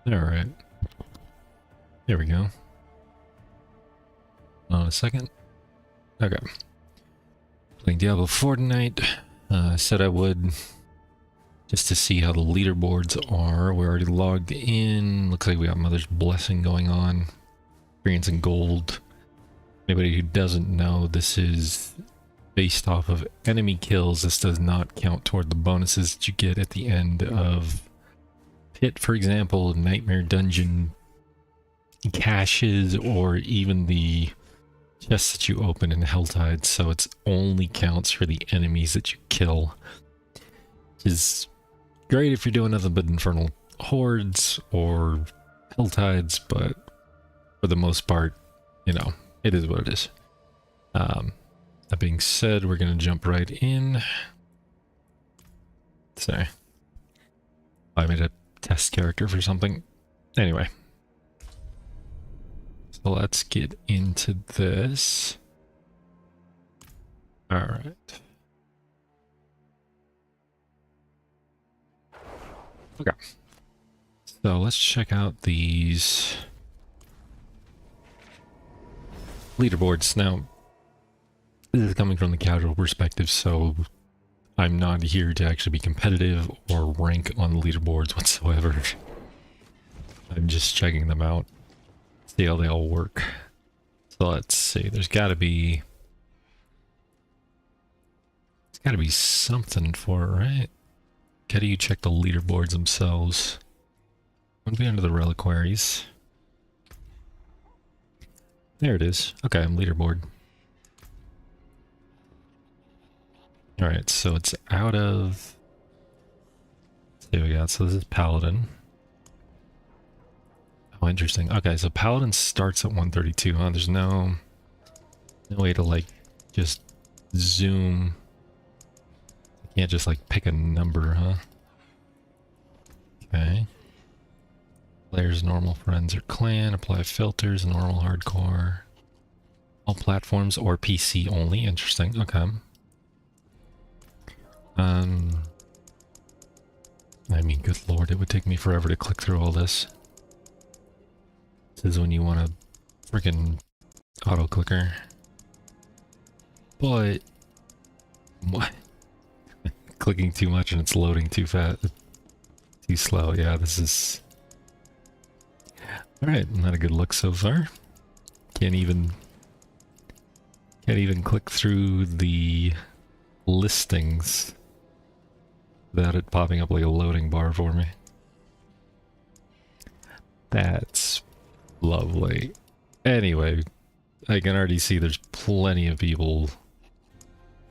Alright. There we go. On a second. Okay. Playing Diablo 4 tonight. Said I would, just to see how the leaderboards are. We're already logged in. Looks like we got Mother's Blessing going on. Experience in gold. Anybody who doesn't know, this is based off of enemy kills. This does not count toward the bonuses that you get at the end of Pit, for example, Nightmare Dungeon caches, or even the chests that you open in Helltide. So it only counts for the enemies that you kill. Which is great if you're doing nothing but Infernal Hordes or Helltides, but for the most part, you know, it is what it is. That being said, we're going to jump right in. Sorry. I made a test character for something. Anyway. So let's get into this. Alright. Okay. So let's check out these leaderboards. Now, this is coming from the casual perspective, so I'm not here to actually be competitive or rank on the leaderboards whatsoever. I'm just checking them out, see how they all work. So let's see, there's gotta be something for it, right? How do you check the leaderboards themselves? I'm gonna be under the reliquaries. There it is. Okay, I'm leaderboard. Alright, so it's out of... Let's see what we got. So this is Paladin. Oh, interesting. Okay, so Paladin starts at 132, huh? There's no way to, like, just zoom. You can't just, like, pick a number, huh? Okay. Players, normal, friends, or clan. Apply filters, normal, hardcore. All platforms or PC only. Interesting. Okay. I mean, good lord, it would take me forever to click through all this. This is when you want a freaking auto clicker. But what? Clicking too much and it's loading too fast, too slow. Yeah, this is all right. Not a good look so far. Can't even click through the listings without it popping up like a loading bar for me. That's lovely. Anyway, I can already see there's plenty of people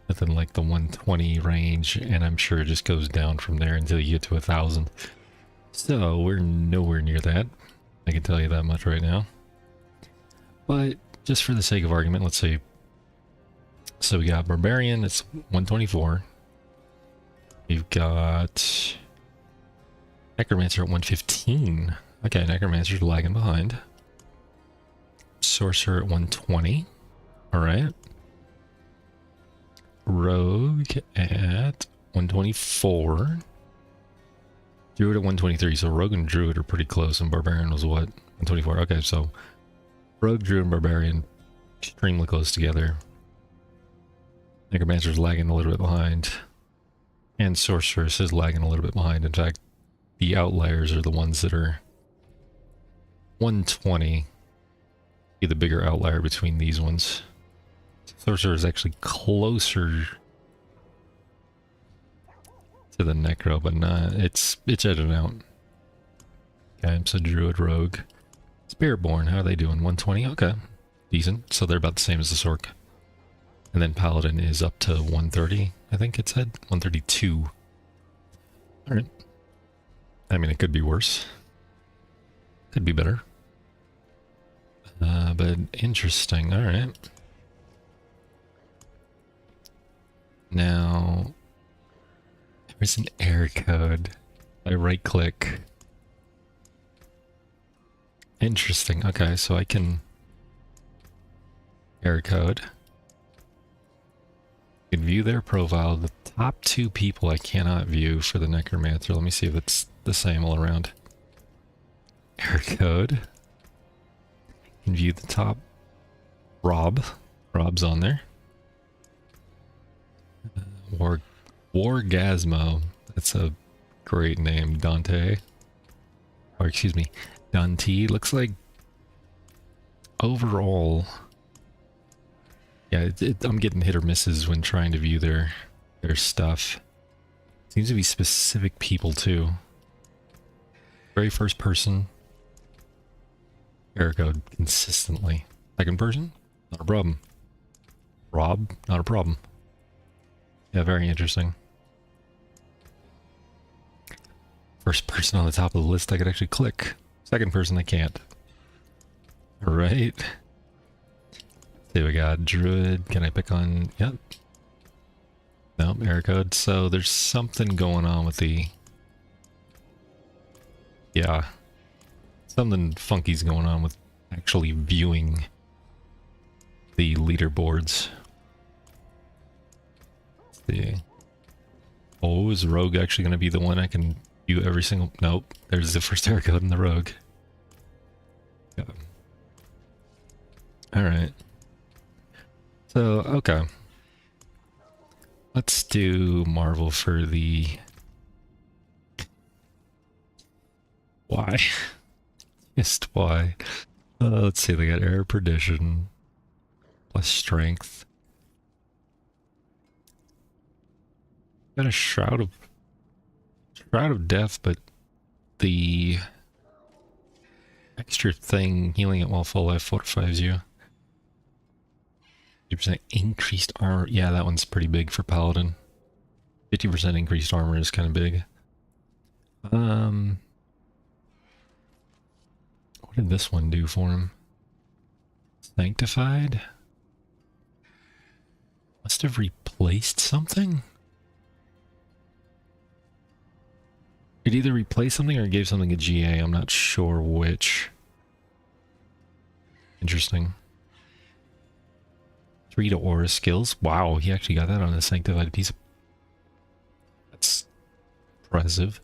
within like the 120 range, and I'm sure it just goes down from there until you get to 1,000. So we're nowhere near that. I can tell you that much right now. But just for the sake of argument, let's see. So we got Barbarian, it's 124. We've got Necromancer at 115. Okay, Necromancer's lagging behind. Sorcerer at 120. Alright. Rogue at 124. Druid at 123. So Rogue and Druid are pretty close, and Barbarian was what? 124. Okay, so Rogue, Druid, and Barbarian extremely close together. Necromancer's lagging a little bit behind. And Sorceress is lagging a little bit behind. In fact, the outliers are the ones that are 120. Be the bigger outlier between these ones. Sorcerer is actually closer to the Necro, but not. It's edging out. Okay, so Druid, Rogue, Spiritborn. How are they doing? 120. Okay, decent. So they're about the same as the Sorc. And then Paladin is up to 130, I think it said. 132. Alright. I mean, it could be worse. Could be better. But interesting. Alright. Now, there's an error code. I right click. Interesting. Okay, so I can error code. You can view their profile. The top two people I cannot view for the Necromancer. Let me see if it's the same all around. Error code. You can view the top. Rob's on there. Wargasmo. That's a great name. Dante. Or excuse me, Dante. Looks like overall, yeah, I'm getting hit or misses when trying to view their stuff. Seems to be specific people too. Very first person. Error code consistently. Second person, not a problem. Rob, not a problem. Yeah, very interesting. First person on the top of the list I could actually click. Second person I can't. Alright. See, we got Druid. Can I pick on... Yep. Nope, error code. So there's something going on with the... Yeah. Something funky's going on with actually viewing the leaderboards. Let's see. Oh, is Rogue actually going to be the one I can view every single... Nope. There's the first error code in the Rogue. Yeah. Alright. So, okay. Let's do Marvel for the... Why? Just why? Let's see, they got Air Perdition. Plus Strength. Got a Shroud of Death, but the extra thing, healing it while full life, fortifies you. 50% increased armor. Yeah, that one's pretty big for Paladin. 50% increased armor is kind of big. What did this one do for him? Sanctified? Must have replaced something? It either replaced something or gave something a GA. I'm not sure which. Interesting. 3 to aura skills. Wow, he actually got that on a sanctified piece. That's impressive.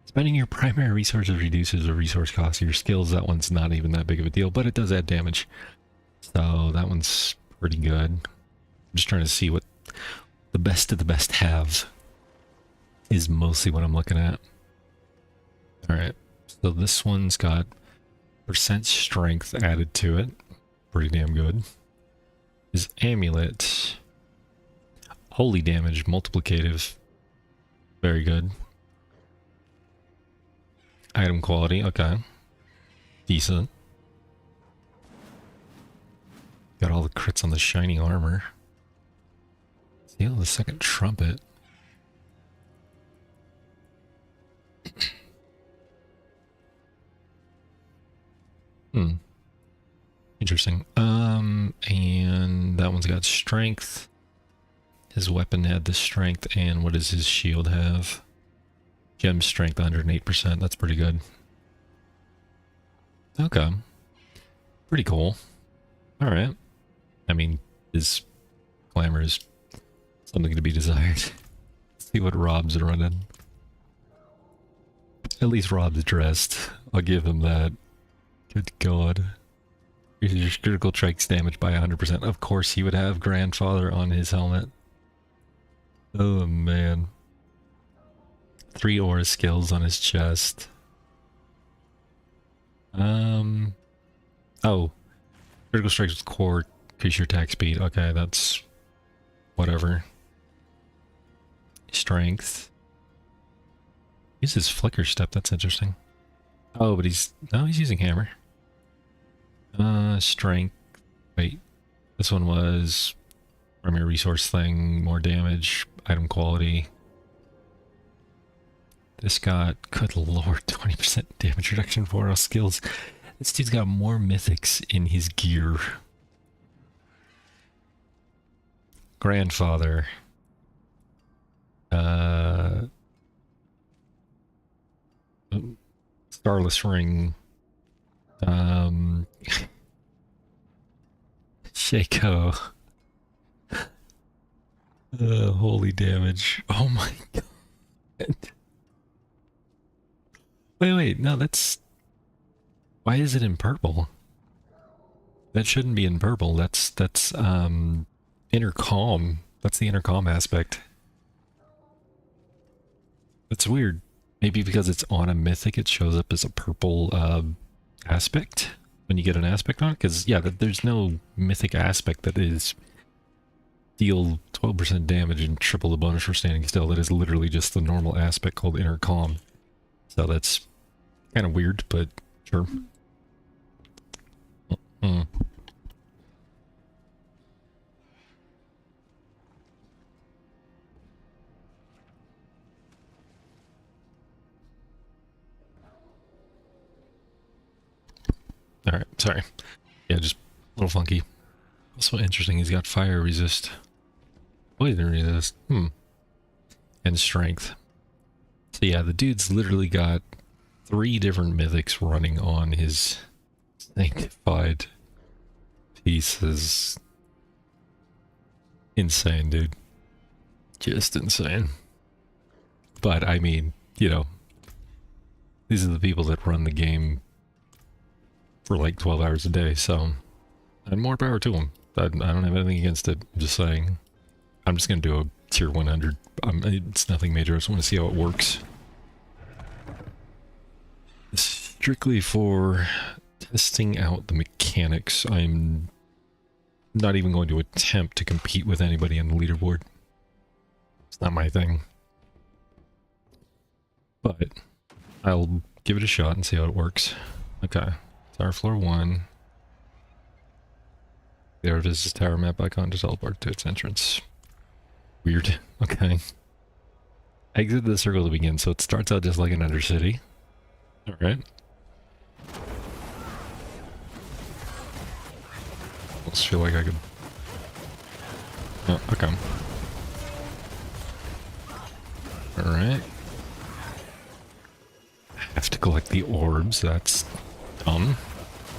Spending your primary resources reduces the resource cost of your skills. That one's not even that big of a deal, but it does add damage. So that one's pretty good. I'm just trying to see what the best of the best have is mostly what I'm looking at. Alright, so this one's got percent strength added to it. Pretty damn good. His amulet. Holy damage, multiplicative. Very good. Item quality, okay. Decent. Got all the crits on the shiny armor. Seal the second trumpet. Interesting. And that one's got strength. His weapon had the strength, and what does his shield have? Gem strength, 108%. That's pretty good. Okay. Pretty cool. Alright. I mean, his glamour is something to be desired. Let's see what Rob's running. At least Rob's dressed. I'll give him that. Good God. Your critical strikes damage by 100%. Of course he would have Grandfather on his helmet. Oh man. 3 aura skills on his chest. Oh. Critical strikes with core, increase your attack speed. Okay, that's whatever. Strength. Uses flicker step, that's interesting. Oh, but he's using hammer. Strength. Wait. This one was primary resource thing, more damage, item quality. This got, good lord, 20% damage reduction for all skills. This dude's got more mythics in his gear. Grandfather. Starless Ring. Shaco. Holy damage. Oh my god. Wait, no, that's... Why is it in purple? That shouldn't be in purple. That's intercom. That's the intercom aspect. That's weird. Maybe because it's on a mythic, it shows up as a purple aspect when you get an aspect on it. Because yeah, there's no mythic aspect that is deal 12% damage and triple the bonus for standing still. That is literally just the normal aspect called intercom. So that's kind of weird, but sure. Alright, sorry. Yeah, just a little funky. Also interesting, he's got fire resist. Poison resist. And strength. So yeah, the dude's literally got 3 different mythics running on his sanctified pieces. Insane, dude. Just insane. But, I mean, you know, these are the people that run the game for like 12 hours a day, so... And more power to them. I don't have anything against it. I'm just saying. I'm just going to do a tier 100. It's nothing major. I just want to see how it works. Strictly for testing out the mechanics, I'm not even going to attempt to compete with anybody on the leaderboard. It's not my thing. But I'll give it a shot and see how it works. Okay. Tower floor 1. There it is, this tower map icon to teleport to its entrance. Weird. Okay. Exit the circle to begin, so it starts out just like an Undercity. Alright. Almost feel like I could... Oh, okay. Alright. Have to collect the orbs, that's dumb,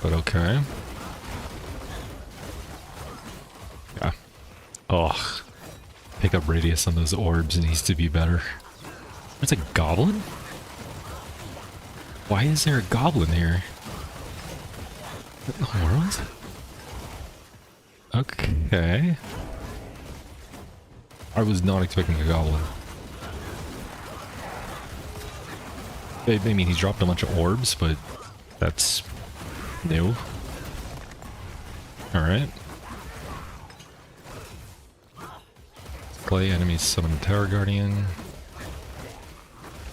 but okay. Yeah. Ugh. Pickup radius on those orbs needs to be better. There's a goblin? Why is there a goblin here? What in the world? Okay. I was not expecting a goblin. I mean, he dropped a bunch of orbs, but that's new. Alright. Play enemies summon Tower Guardian.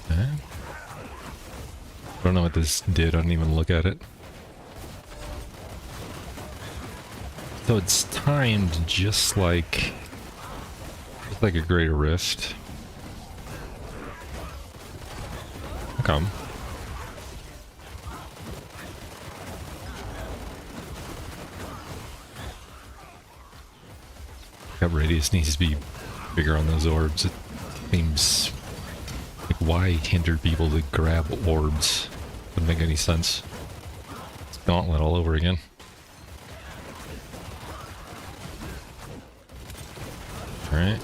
Okay. I don't know what this did, I didn't even look at it. So it's timed just like a Greater Rift. Come. That radius needs to be bigger on those orbs. It seems like why hinder people to grab orbs? Wouldn't make any sense. It's Gauntlet all over again. Alright.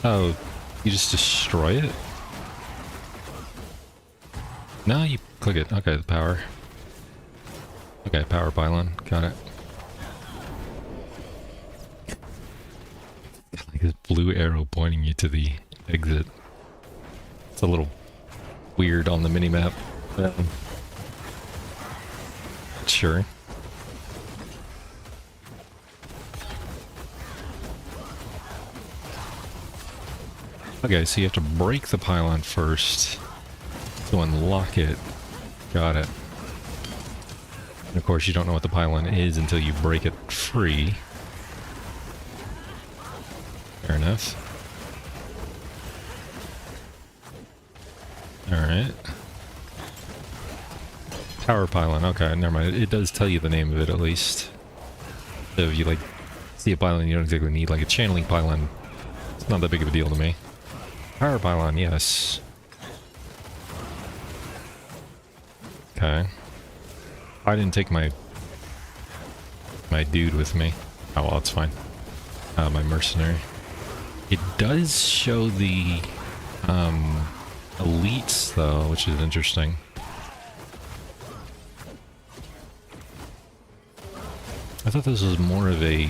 Oh, you just destroy it? No, you click it. Okay, the power. Okay, power pylon. Got it. Like this blue arrow pointing you to the exit. It's a little weird on the minimap. Sure. Okay, so you have to break the pylon first to unlock it. Got it. And of course you don't know what the pylon is until you break it free. Fair enough. Alright. Power pylon, okay, never mind. It does tell you the name of it at least. So if you like see a pylon you don't exactly need, like a channeling pylon, it's not that big of a deal to me. Power pylon, yes. Okay. I didn't take my dude with me. Oh well, it's fine. My mercenary. It does show the elites though, which is interesting. I thought this was more of a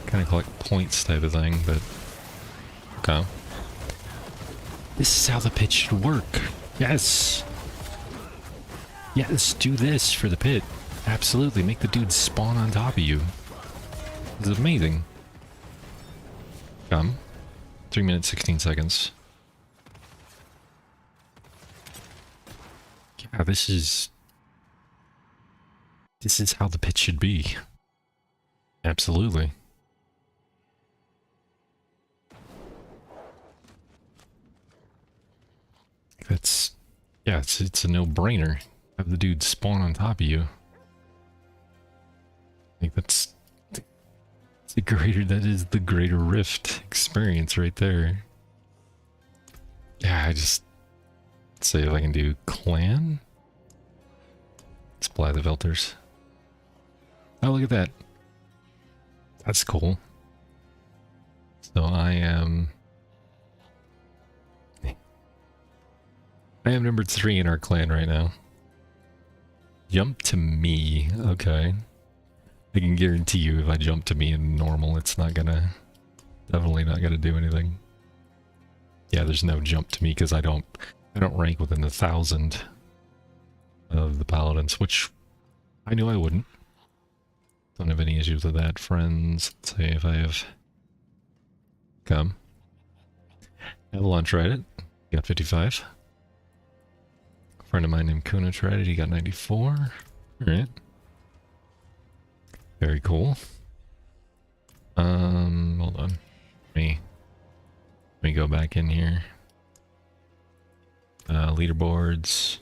kind of collect points type of thing, but okay. This is how the pit should work. Yes. Yes, do this for the pit. Absolutely, make the dude spawn on top of you. This is amazing. Come. 3 minutes, 16 seconds. Yeah, this is how the pit should be. Absolutely. That's, yeah, it's a no-brainer. Have the dude spawn on top of you. I think that is the greater rift experience right there. Yeah, I just say if I can do clan. Supply the filters. Oh, look at that. That's cool. So I am number 3 in our clan right now. Jump to me. Okay. I can guarantee you if I jump to me in normal, it's not gonna... Definitely not gonna do anything. Yeah, there's no jump to me because I don't rank within the 1,000 of the paladins, which I knew I wouldn't. Don't have any issues with that, friends. Let's see if I have... Come. Avalanche tried it. Got 55. A friend of mine named Kuna tried it. He got 94. Alright. Very cool. Hold on. Let me go back in here. Leaderboards.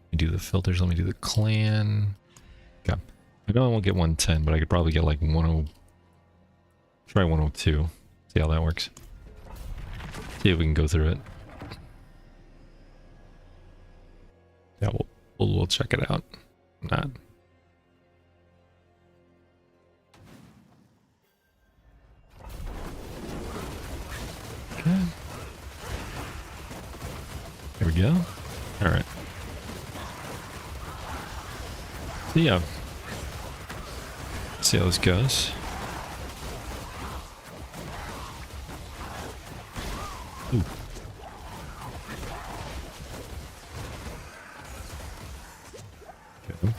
Let me do the filters. Let me do the clan. Okay. I know I won't get 110, but I could probably get like 10. Try 102. See how that works. See if we can go through it. Yeah, we'll check it out. Not. Okay. There we go. All right. So yeah. See how this goes. Ooh. Okay.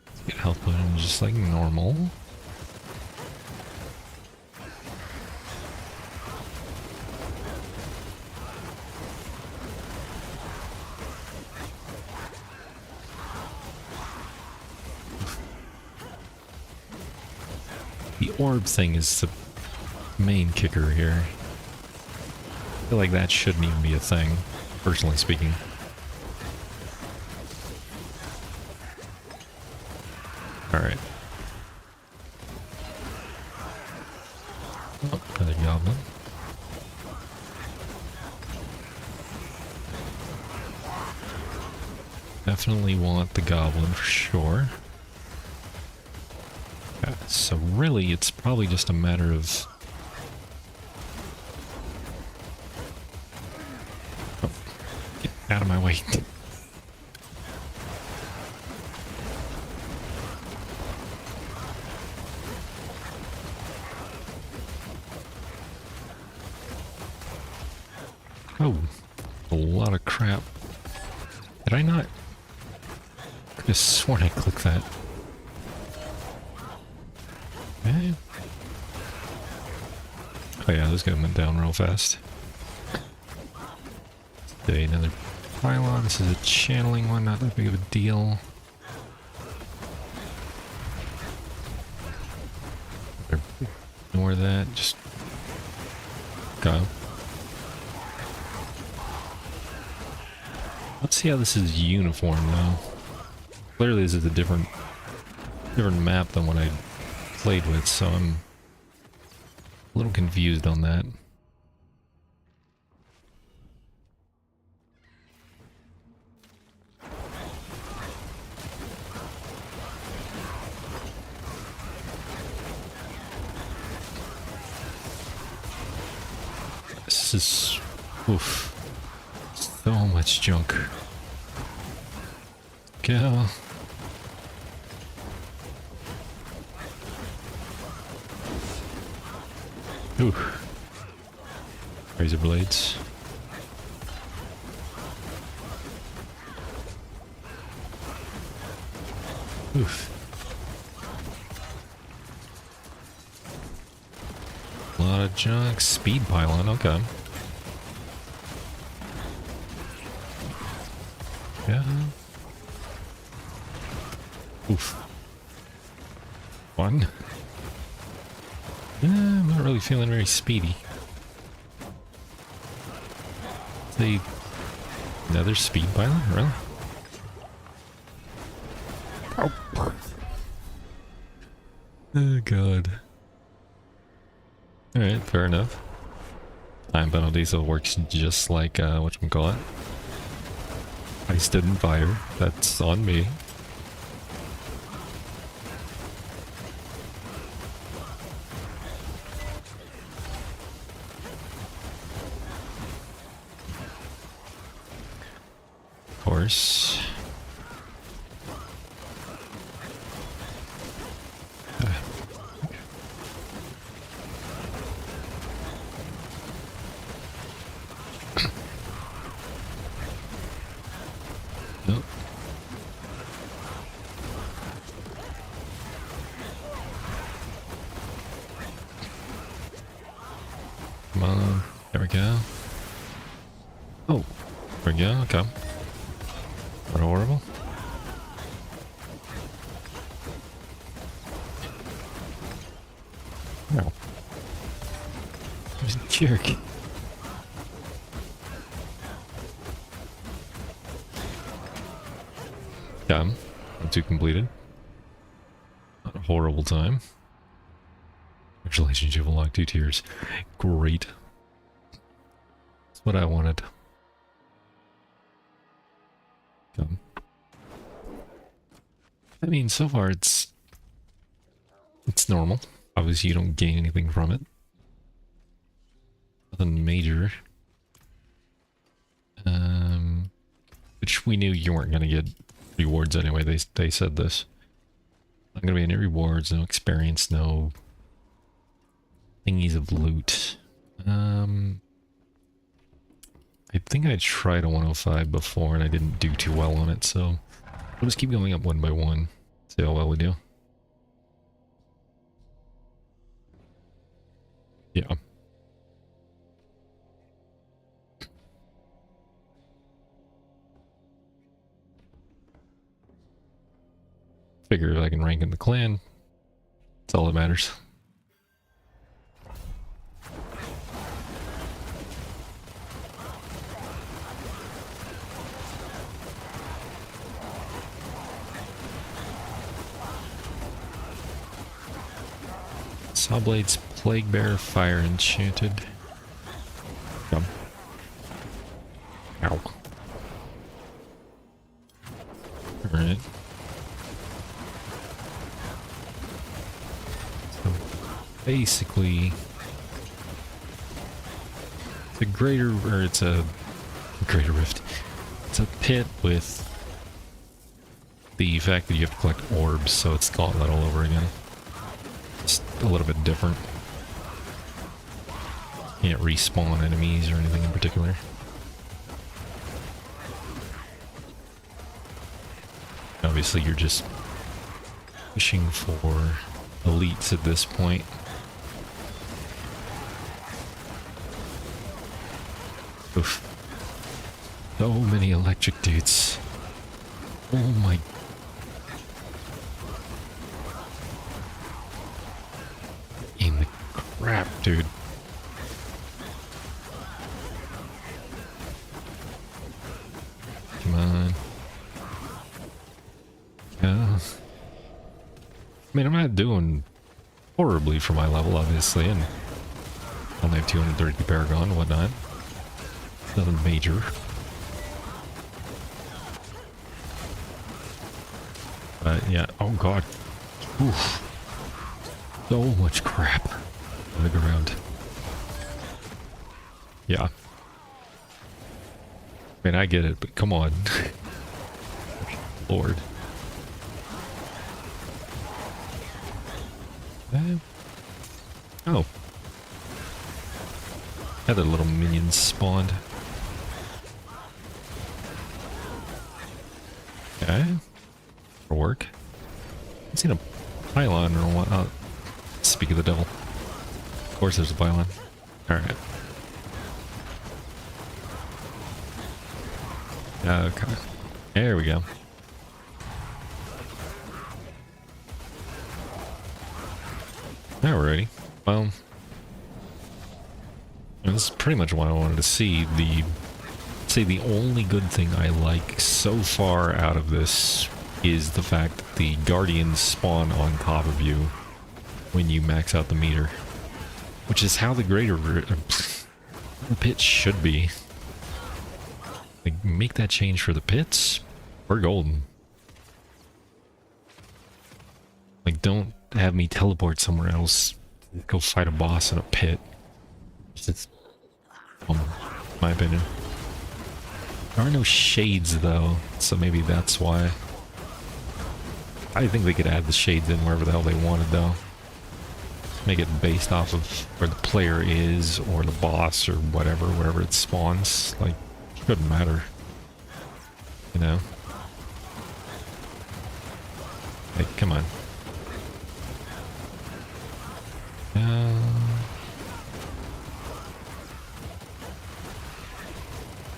Let's get health potion just like normal. The orb thing is the main kicker here. I feel like that shouldn't even be a thing, personally speaking. Alright. Oh, another goblin. Definitely want the goblin for sure. Yeah, so really, it's probably just a matter of... Oh, get out of my way. Oh, a lot of crap. Did I not? I could have sworn I clicked that. Okay. Oh yeah, this guy went down real fast. Okay, another pylon. This is a channeling one, not that big of a deal. Ignore that, just go. Let's see how this is uniform though. Clearly this is a different map than what I played with, so I'm a little confused on that. This is... oof. So much junk. Go. Ooh. Razor blades. Oof. A lot of junk. Speed pylon, okay. Yeah. Oof. One. Yeah, I'm not really feeling very speedy. Say another speed pylon, really? Oh. Oh god. Alright, fair enough. Time penalty, so it works just like whatchamacallit. I stood in fire. That's on me. Of course. Nope. Come on. There we go. Oh. There we go. Okay. Not horrible. No. He's a jerk. Yeah. 2 completed. Not a horrible time. Congratulations, you've unlocked 2 tiers. Great. That's what I wanted. Come. I mean, so far it's normal. Obviously, you don't gain anything from it. Nothing major. Which we knew you weren't going to get rewards anyway. They said this. Not going to be any rewards, no experience, no thingies of loot. I think I tried a 105 before and I didn't do too well on it, so we'll just keep going up one by one. See how well we do. Yeah. Figure if I can rank in the clan. That's all that matters. Sawblades, Plague Bear, Fire Enchanted. Come. Ow. Alright. So basically, it's a greater, or it's a greater rift. It's a pit with the fact that you have to collect orbs, so it's gauntlet all over again. Just a little bit different. Can't respawn enemies or anything in particular. Obviously, you're just fishing for elites at this point. Oof. So many electric dudes. Oh my. In the crap, dude. Come on. Yeah. I mean, I'm not doing horribly for my level, obviously, and I only have 230 Paragon and whatnot. Nothing major. But yeah, oh god. Oof. So much crap on the ground. Yeah. I mean, I get it, but come on. Lord. Oh. Other little minions spawned. Okay. For work. I've seen a pylon or what. Oh, speak of the devil. Of course there's a pylon. Alright. Okay. There we go. Alrighty. Well, this is pretty much what I wanted to see. The only good thing I like so far out of this is the fact that the guardians spawn on top of you when you max out the meter, which is how the pit should be. Like, make that change for the pits, we're golden. Like, don't have me teleport somewhere else, go fight a boss in a pit. It's my opinion. There are no shades though, so maybe that's why. I think they could add the shades in wherever the hell they wanted though. Make it based off of where the player is, or the boss, or whatever, wherever it spawns. Like, it shouldn't matter. You know? Like, come on.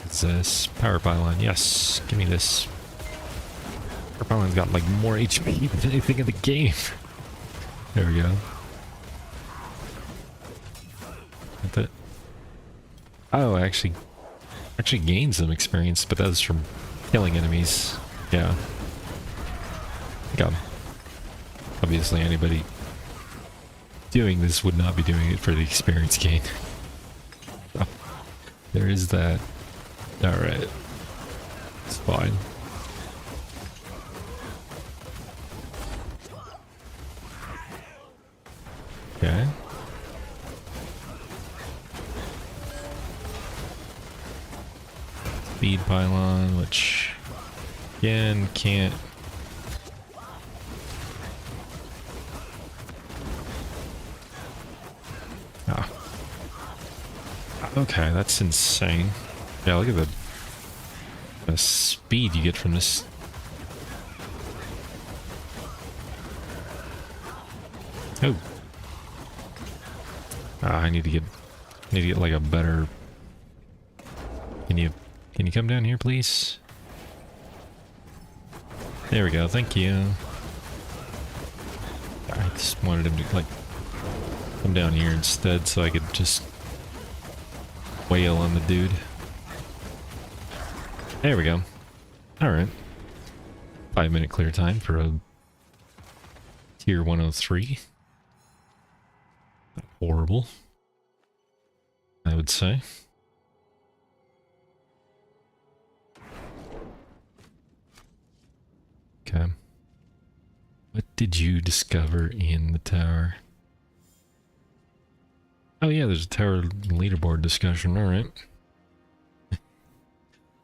Is this power pylon? Yes, give me this. Power pylon's got like more HP than anything in the game. There we go. That's it. Oh, actually gained some experience, but that was from killing enemies. Yeah. God. Obviously, anybody doing this would not be doing it for the experience gain. So, there is that. Alright. It's fine. Okay. Speed pylon, which again can't. Ah. Okay, that's insane. Yeah, look at the speed you get from this. Oh. I need to get like a better. Can you come down here, please? There we go. Thank you. I just wanted him to like come down here instead, so I could just wail on the dude. There we go. Alright. 5-minute clear time for a tier 103. Not horrible, I would say. Okay. What did you discover in the tower? Oh yeah, there's a tower leaderboard discussion, alright.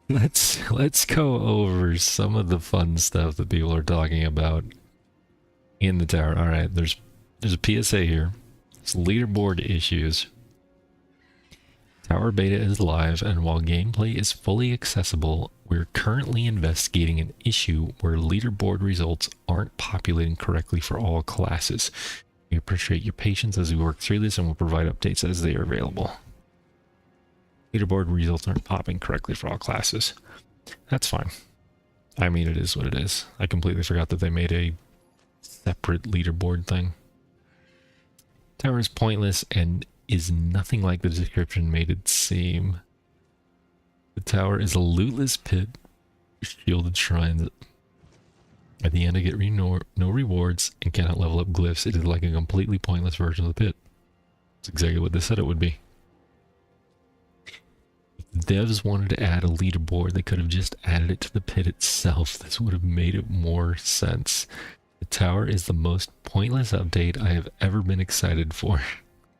Let's go over some of the fun stuff that people are talking about in the tower. Alright, there's a PSA here. It's leaderboard issues. Tower beta is live, and while gameplay is fully accessible, we're currently investigating an issue where leaderboard results aren't populating correctly for all classes. We appreciate your patience as we work through this, and we'll provide updates as they are available. Leaderboard results aren't popping correctly for all classes. That's fine. I mean, it is what it is. I completely forgot that they made a separate leaderboard thing. Tower is pointless and is nothing like the description made it seem. The tower is a lootless pit with shielded shrines. At the end I get no rewards and cannot level up glyphs. It is like a completely pointless version of the pit. That's exactly what they said it would be. If the devs wanted to add a leaderboard, they could have just added it to the pit itself. This would have made it more sense. The tower is the most pointless update I have ever been excited for.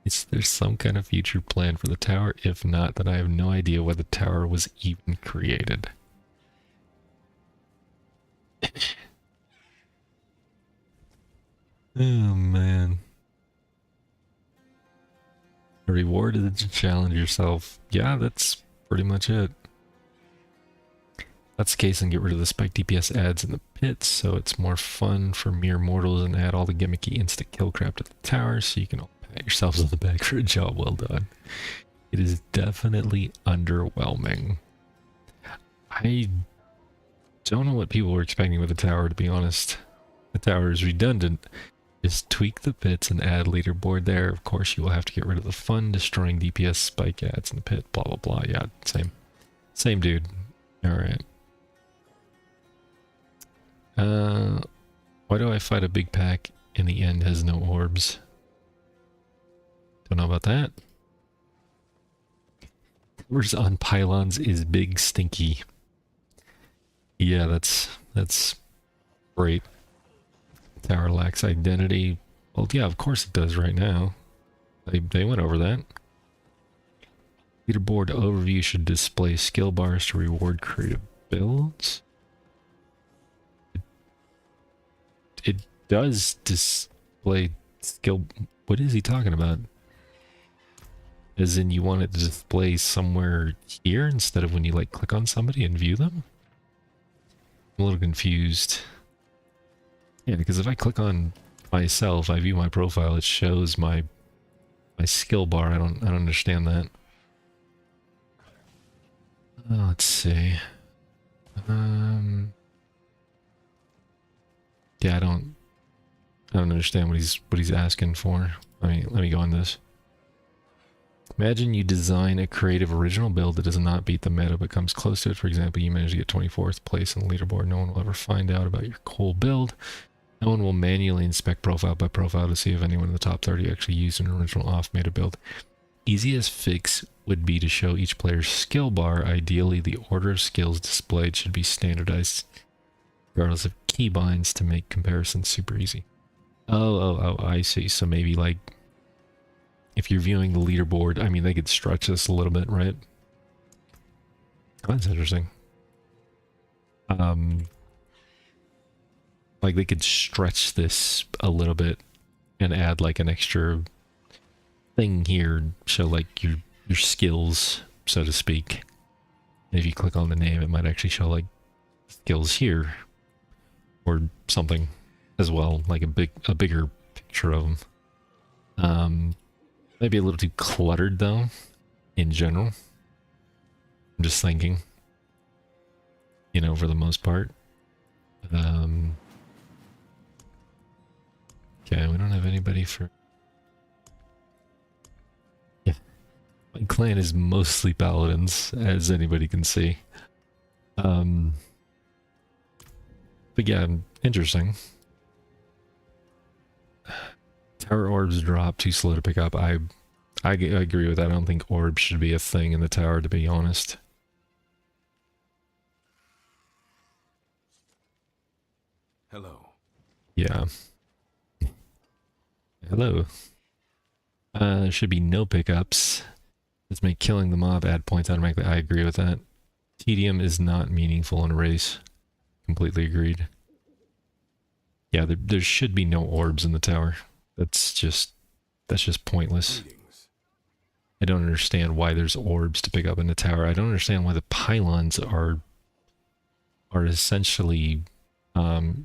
Is there some kind of future plan for the tower? If not, then I have no idea why the tower was even created. Oh man. A reward is to challenge yourself. Yeah, that's pretty much it. That's the case, and get rid of the spike DPS ads in the pits, so it's more fun for mere mortals, and add all the gimmicky instant kill crap to the tower, so you can all pat yourselves on the back for a job well done. It is definitely underwhelming. I don't know what people were expecting with the tower, to be honest. The tower is redundant. Just tweak the pits and add leaderboard there. Of course, you will have to get rid of the fun destroying DPS spike ads in the pit, blah blah blah. Yeah, same dude. Alright. Why do I fight a big pack and the end has no orbs? Don't know about that. Towers on pylons is big stinky. Yeah, that's great. Tower lacks identity. Well, yeah, of course it does right now. They went over that. Leaderboard overview should display skill bars to reward creative builds. It does display skill. What is he talking about? As in, you want it to display somewhere here instead of when you like click on somebody and view them? I'm a little confused. Yeah, because if I click on myself, I view my profile, it shows my skill bar. I don't understand that. Let's see. Yeah, I don't understand what he's asking for. Let me go on this. Imagine you design a creative original build that does not beat the meta but comes close to it. For example, you manage to get 24th place on the leaderboard. No one will ever find out about your cool build. No one will manually inspect profile by profile to see if anyone in the top 30 actually used an original off-meta build. Easiest fix would be to show each player's skill bar. Ideally, the order of skills displayed should be standardized, regardless of keybinds, to make comparisons super easy. Oh, I see. So maybe like, if you're viewing the leaderboard, I mean, they could stretch this a little bit, right? That's interesting. Like they could stretch this a little bit and add like an extra thing here, show like your skills, so to speak. And if you click on the name, it might actually show like skills here or something as well, like a bigger picture of them. Maybe a little too cluttered though, in general. I'm just thinking, you know, for the most part. Okay, we don't have anybody for... Yeah. My clan is mostly paladins, as anybody can see. But yeah, interesting. Tower orbs drop, too slow to pick up. I agree with that. I don't think orbs should be a thing in the tower, to be honest. Hello. Yeah. Hello. There should be no pickups. Let's make killing the mob add points automatically. I agree with that. Tedium is not meaningful in a race. Completely agreed. Yeah, there should be no orbs in the tower. That's just pointless. Greetings. I don't understand why there's orbs to pick up in the tower. I don't understand why the pylons are essentially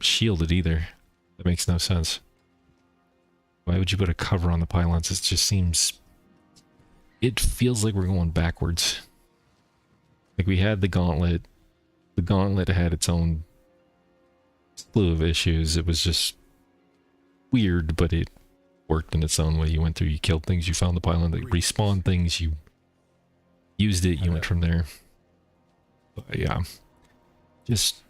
shielded either. That makes no sense. Why would you put a cover on the pylons? It just seems... It feels like we're going backwards. Like we had the gauntlet. The gauntlet had its own slew of issues. It was just weird, but it worked in its own way. You went through, you killed things, you found the pylon that respawned things, you used it, you went from there. But yeah, just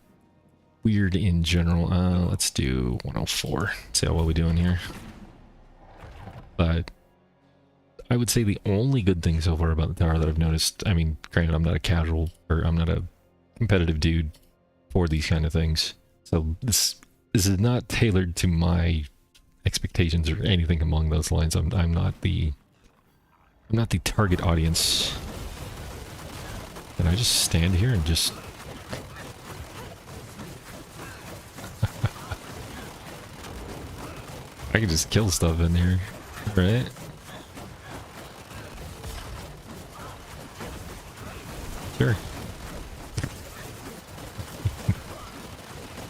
weird in general. Let's do 104. See how well we doing here. But I would say the only good thing so far about the tower that I've noticed, I mean, granted, I'm not a casual, or I'm not a competitive dude for these kind of things. So this is not tailored to my expectations or anything along those lines. I'm not the target audience. Can I just stand here and just... I can just kill stuff in here, right? Sure.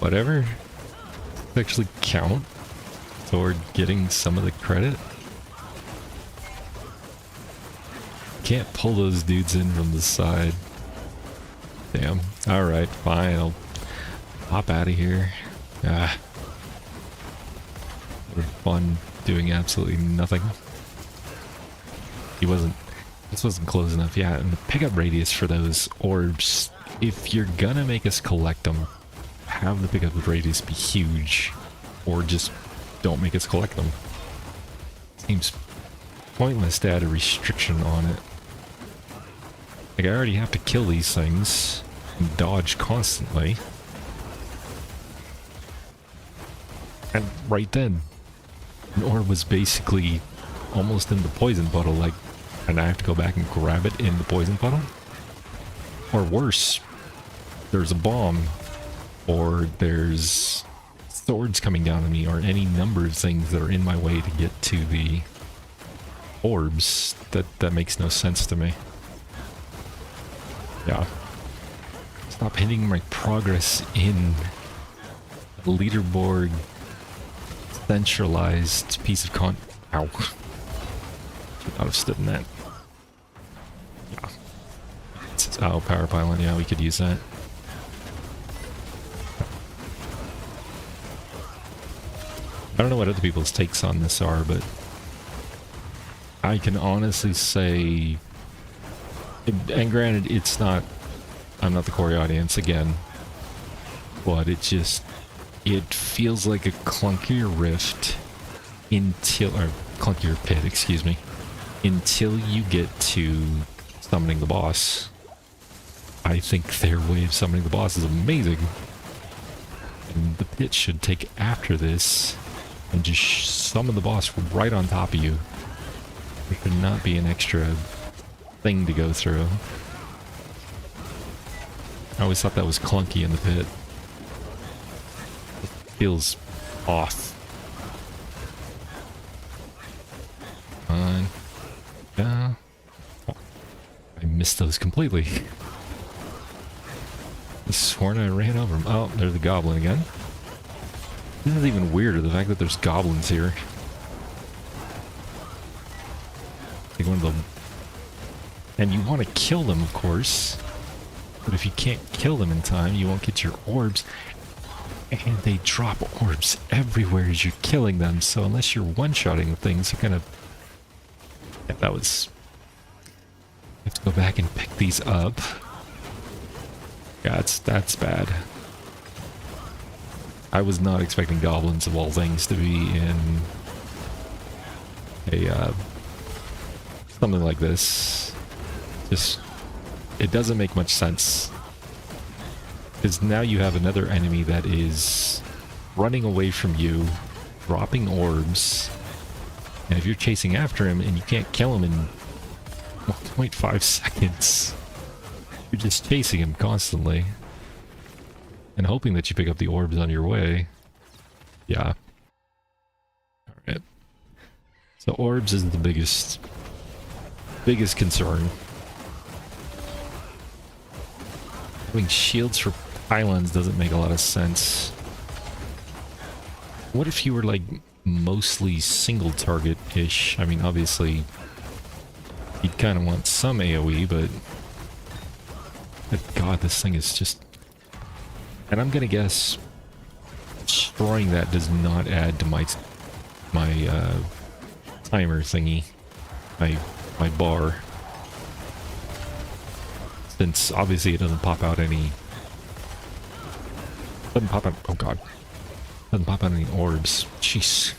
Whatever. Actually count toward getting some of the credit. Can't pull those dudes in from the side. Damn. Alright, fine. I'll hop out of here. Ah. Fun doing absolutely nothing. This wasn't close enough. Yeah, and the pickup radius for those orbs, if you're gonna make us collect them, have the pickup radius be huge, or just don't make us collect them. Seems pointless to add a restriction on it. Like, I already have to kill these things and dodge constantly. And right then, an orb was basically almost in the poison puddle, like, and I have to go back and grab it in the poison puddle? Or worse, there's a bomb, or there's swords coming down on me, or any number of things that are in my way to get to the orbs. That makes no sense to me. Yeah. Stop hitting my progress in a leaderboard centralized piece of Ow. Should not have stood in that. Yeah. Oh, power pylon. Yeah, we could use that. I don't know what other people's takes on this are, but I can honestly say, and granted, it's not, I'm not the core audience again, but it feels like a clunkier rift or clunkier pit, excuse me, until you get to summoning the boss. I think their way of summoning the boss is amazing. And the pit should take after this and just summon the boss right on top of you. There should not be an extra thing to go through. I always thought that was clunky in the pit. It feels off. Fine. Yeah. Oh, I missed those completely. I sworn I ran over them. Oh, there's the goblin again. This is even weirder, the fact that there's goblins here. Like one of them. And you want to kill them, of course. But if you can't kill them in time, you won't get your orbs. And they drop orbs everywhere as you're killing them, so unless you're one-shotting things, you're gonna... Yeah, that was... I have to go back and pick these up. Yeah, that's bad. I was not expecting goblins, of all things, to be in a, something like this. Just, it doesn't make much sense. Because now you have another enemy that is running away from you, dropping orbs, and if you're chasing after him and you can't kill him in 1.5 seconds, you're just chasing him constantly. And hoping that you pick up the orbs on your way. Yeah. Alright. So orbs is the biggest concern. Having shields for pylons doesn't make a lot of sense. What if you were like mostly single target-ish? I mean, obviously you'd kind of want some AoE, but God, this thing is just... And I'm gonna guess destroying that does not add to my timer thingy, my bar, since obviously it doesn't pop out any. Doesn't pop out. Oh God! Doesn't pop out any orbs. Jeez!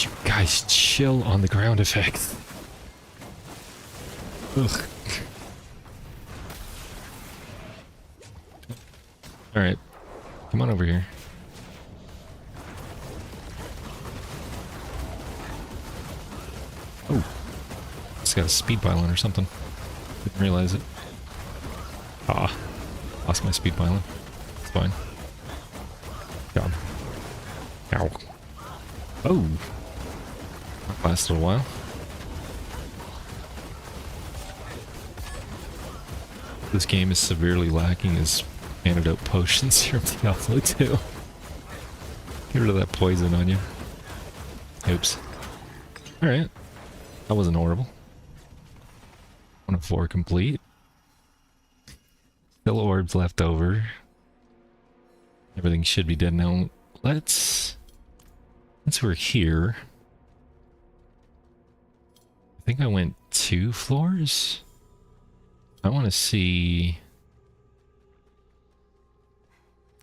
You guys chill on the ground effect. Ugh. Alright, come on over here. Oh, it's got a speed pylon or something. Didn't realize it. Ah, lost my speed pylon. It's fine. God. Ow. Oh! That lasted a while. This game is severely lacking is antidote potions from Diablo 2. Get rid of that poison on you. Oops. Alright. That wasn't horrible. 1 of 4 complete. Still orbs left over. Everything should be dead now. Let's... Since we're here... I think I went 2 floors? I want to see...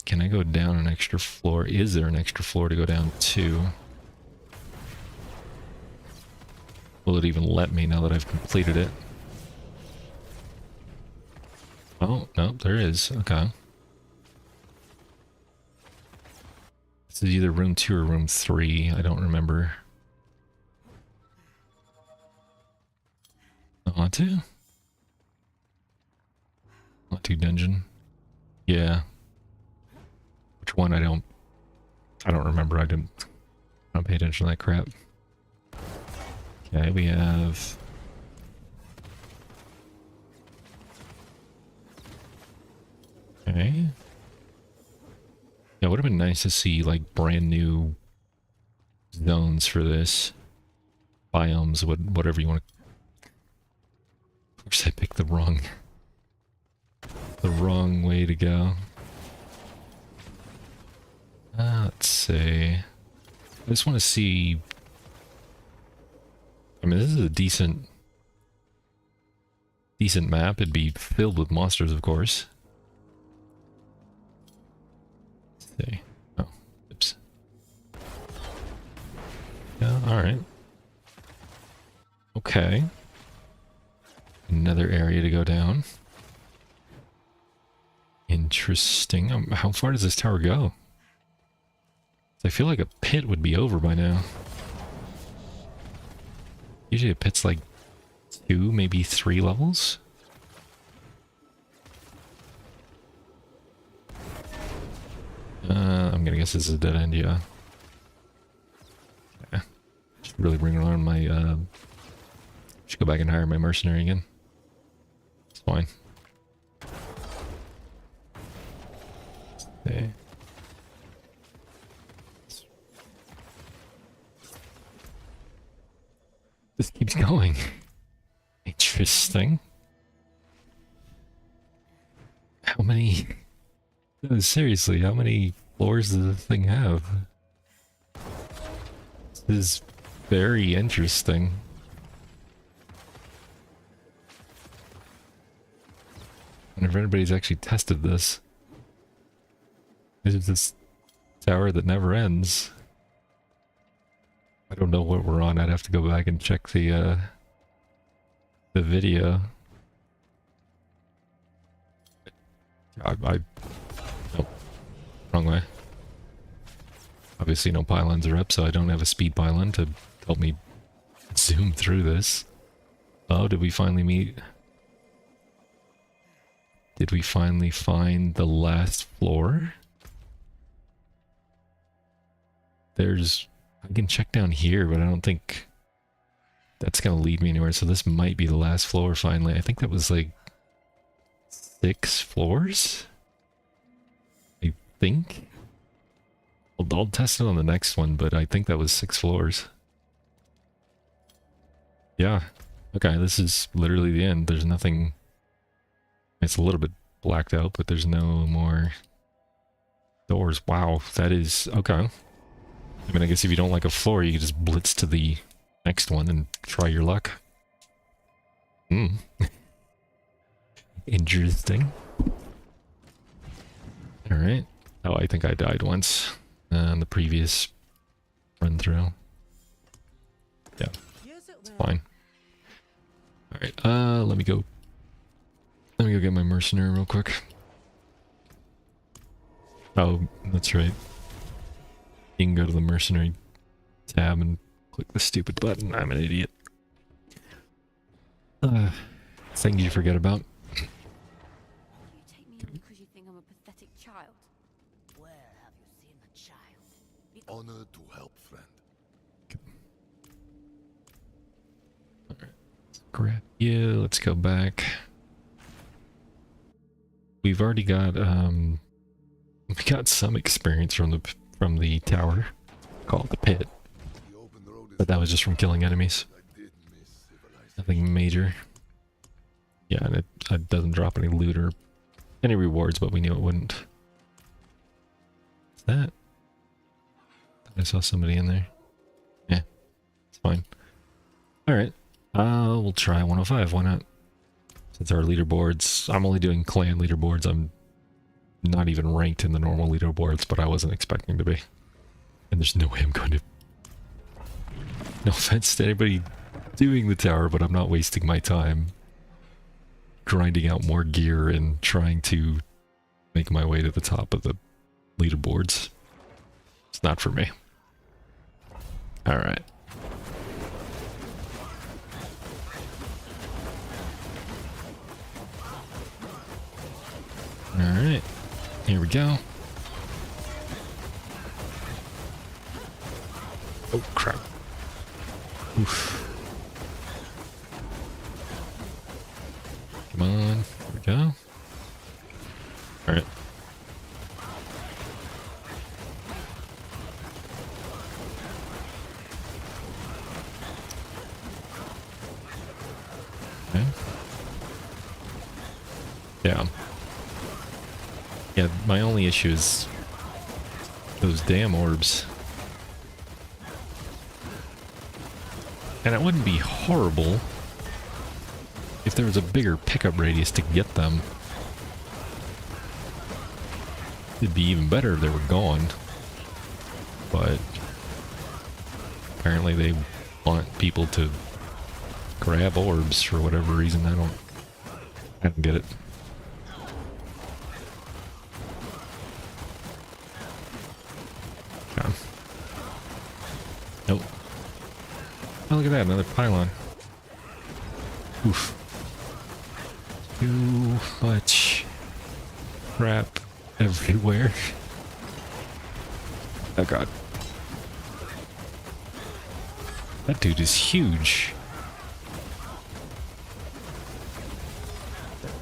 Can I go down an extra floor? Is there an extra floor to go down to? Will it even let me now that I've completed it? Oh, no, there is. Okay. This is either room 2 or room 3. I don't remember. Onto? Onto dungeon. Yeah. Which one? I don't remember. I don't pay attention to that crap. Okay, we have... Okay. Yeah, it would have been nice to see, like, brand new zones for this. Biomes, whatever you want to... Of course I picked the wrong way to go. Let's see. I just want to see... I mean, this is a decent map. It'd be filled with monsters, of course. Let's see. Oh, oops. Yeah, alright. Okay. Another area to go down. Interesting. How far does this tower go? I feel like a pit would be over by now. Usually a pit's like 2, maybe 3 levels. I'm gonna guess this is a dead end, yeah. Yeah. Should really bring around my, should go back and hire my mercenary again. It's fine. Okay. This keeps going. Interesting. How many... No, seriously, how many floors does this thing have? This is very interesting. I wonder if anybody's actually tested this. There's this tower that never ends. I don't know what we're on. I'd have to go back and check the video. Nope. Wrong way. Obviously no pylons are up, so I don't have a speed pylon to help me zoom through this. Oh, did we finally meet? Did we finally find the last floor? I can check down here, but I don't think that's gonna lead me anywhere, so this might be the last floor finally. I think that was like 6 floors? I think? I'll test it on the next one, but I think that was 6 floors. Yeah. Okay, this is literally the end. There's nothing... It's a little bit blacked out, but there's no more doors. Wow, that is... Okay. I mean, I guess if you don't like a floor, you can just blitz to the next one and try your luck. Hmm. Interesting. Alright. Oh, I think I died once on the previous run through. Yeah. It's fine. Alright, let me go get my mercenary real quick. Oh, that's right. You can go to the mercenary tab and click the stupid button. I'm an idiot. Things you forget about. You take me in because you think I'm a pathetic child. Where have you seen a child? Honored to help, friend. Alright. Grab you. Let's go back. we've already got we got some experience from the tower, called the pit, but that was just from killing enemies. Nothing major. Yeah, and it doesn't drop any loot or any rewards, but we knew it wouldn't. What's that? I saw somebody in there. Yeah, it's fine. Alright, we'll try 105, why not? Since our leaderboards, I'm only doing clan leaderboards, I'm not even ranked in the normal leaderboards, but I wasn't expecting to be. And there's no way I'm going to... No offense to anybody doing the tower, but I'm not wasting my time grinding out more gear and trying to make my way to the top of the leaderboards. It's not for me. Alright. Alright. Here we go. Oh, crap. Oof. Come on. Here we go. Alright. Okay. Yeah. Yeah, my only issue is those damn orbs. And it wouldn't be horrible if there was a bigger pickup radius to get them. It'd be even better if they were gone. But apparently they want people to grab orbs for whatever reason. I don't get it. Nope. Oh, look at that, another pylon. Oof. Too much crap everywhere. Oh god. That dude is huge.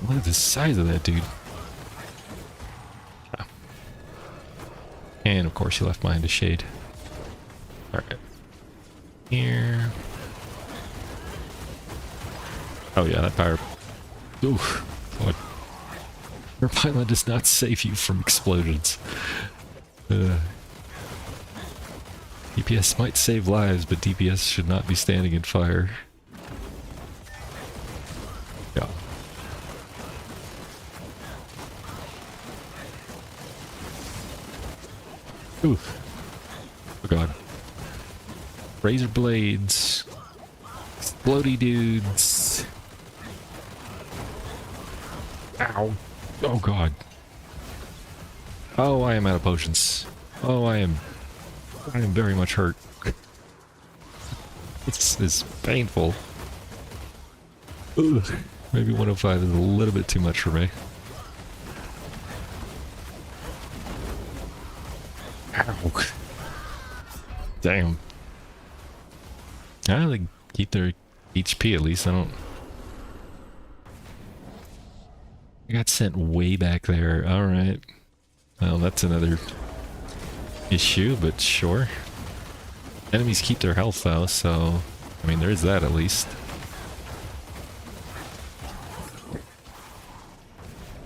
Look at the size of that dude. Ah. And of course he left behind a shade. Alright. Here. Oh yeah, that power. Oof. What? Your pylon does not save you from explosions. DPS might save lives, but DPS should not be standing in fire. Yeah. Oof. Oh god. Razor blades. Explodey dudes. Ow. Oh god. Oh, I am out of potions. Oh, I am very much hurt. This is painful. Ugh. Maybe 105 is a little bit too much for me. Ow. Damn. I think keep their HP at least. I got sent way back there. Alright. Well, that's another issue, but sure. Enemies keep their health though, so... I mean, there is that at least.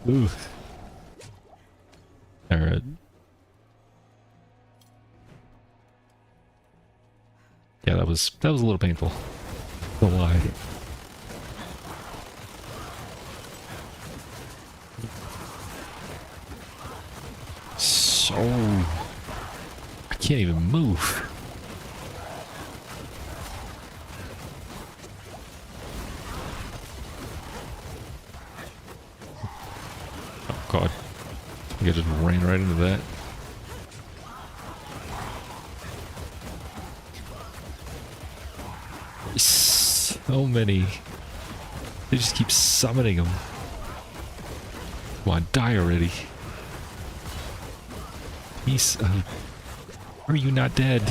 Ooh. Alright. Yeah, that was a little painful. Don't lie. So... I can't even move. Oh god. I think I just ran right into that. So many. They just keep summoning them. Come on, die already. Piece of... Are you not dead?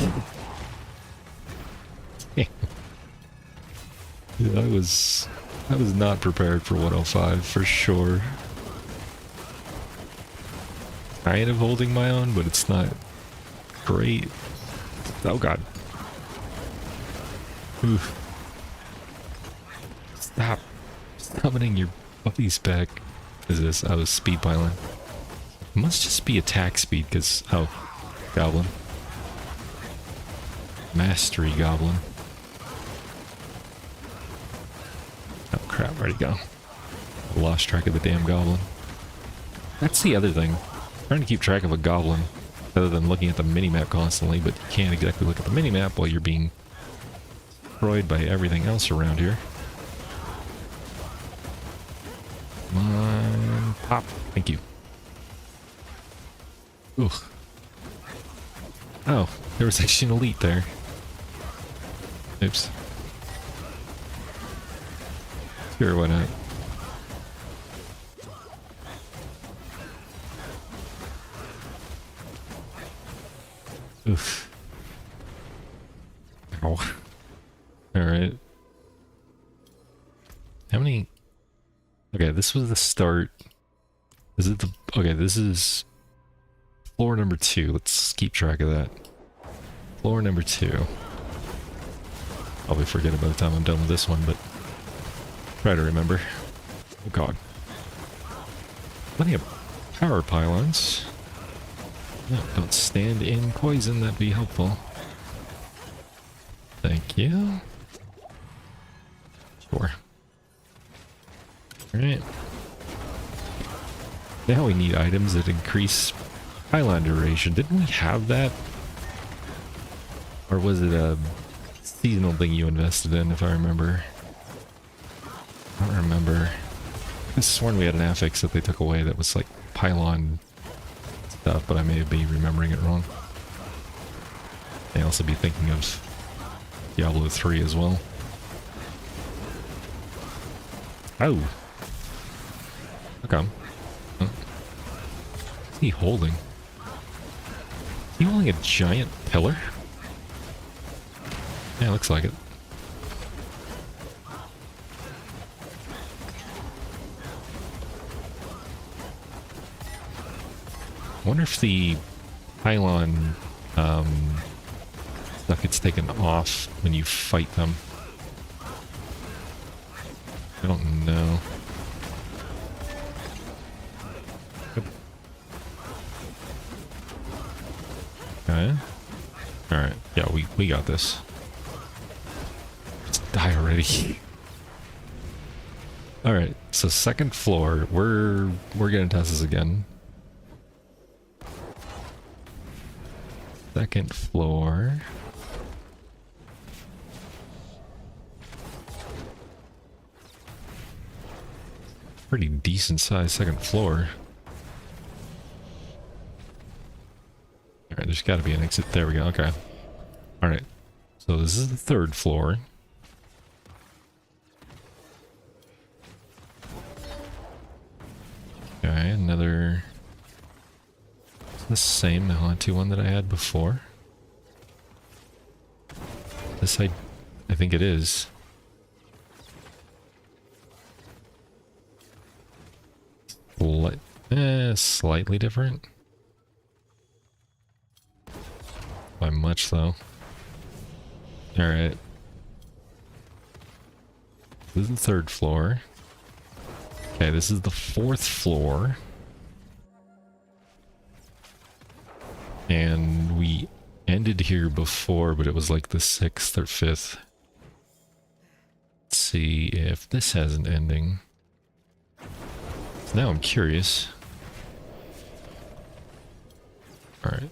Yeah, I was not prepared for 105 for sure. kind of holding my own, but it's not great. Oh god. Oof. Stop summoning your buddies back. What is this? Oh, speed piling. It must just be attack speed, because... Oh, goblin. Mastery goblin. Oh crap, where'd he go? I lost track of the damn goblin. That's the other thing. Trying to keep track of a goblin, other than looking at the minimap constantly, but you can't exactly look at the minimap while you're being destroyed by everything else around here. Come on, pop. Thank you. Ugh. Oh, there was actually an elite there. Oops. Sure, why not? Oof. Ow. Alright. How many... Okay, this was the start. Is it the... Okay, this is... Floor number 2. Let's keep track of that. Floor number 2. Probably forget it by the time I'm done with this one, but... Try to remember. Oh god. Plenty of power pylons. No, don't stand in poison, that'd be helpful. Thank you. Sure. Alright. Now we need items that increase pylon duration. Didn't we have that? Or was it a seasonal thing you invested in, if I remember? I don't remember. I could have sworn we had an affix that they took away that was like pylon stuff, but I may be remembering it wrong. May also be thinking of Diablo 3 as well. Oh! Okay. Huh. What's he holding? Is he holding a giant pillar? Yeah, looks like it. I wonder if the pylon stuff gets taken off when you fight them. I don't know. Okay. Alright. Yeah, we got this. Just die already. Alright, so second floor. We're gonna test this again. Second floor. Pretty decent sized second floor. Alright, there's gotta be an exit. There we go, okay. Alright. So this is the third floor. Okay, another... The same the haunted one that I had before. This I think it is. Slightly different. By much though. Alright. This is the third floor. Okay, this is the fourth floor. And we ended here before, but it was like the 6th or 5th. Let's see if this has an ending. So now I'm curious. Alright.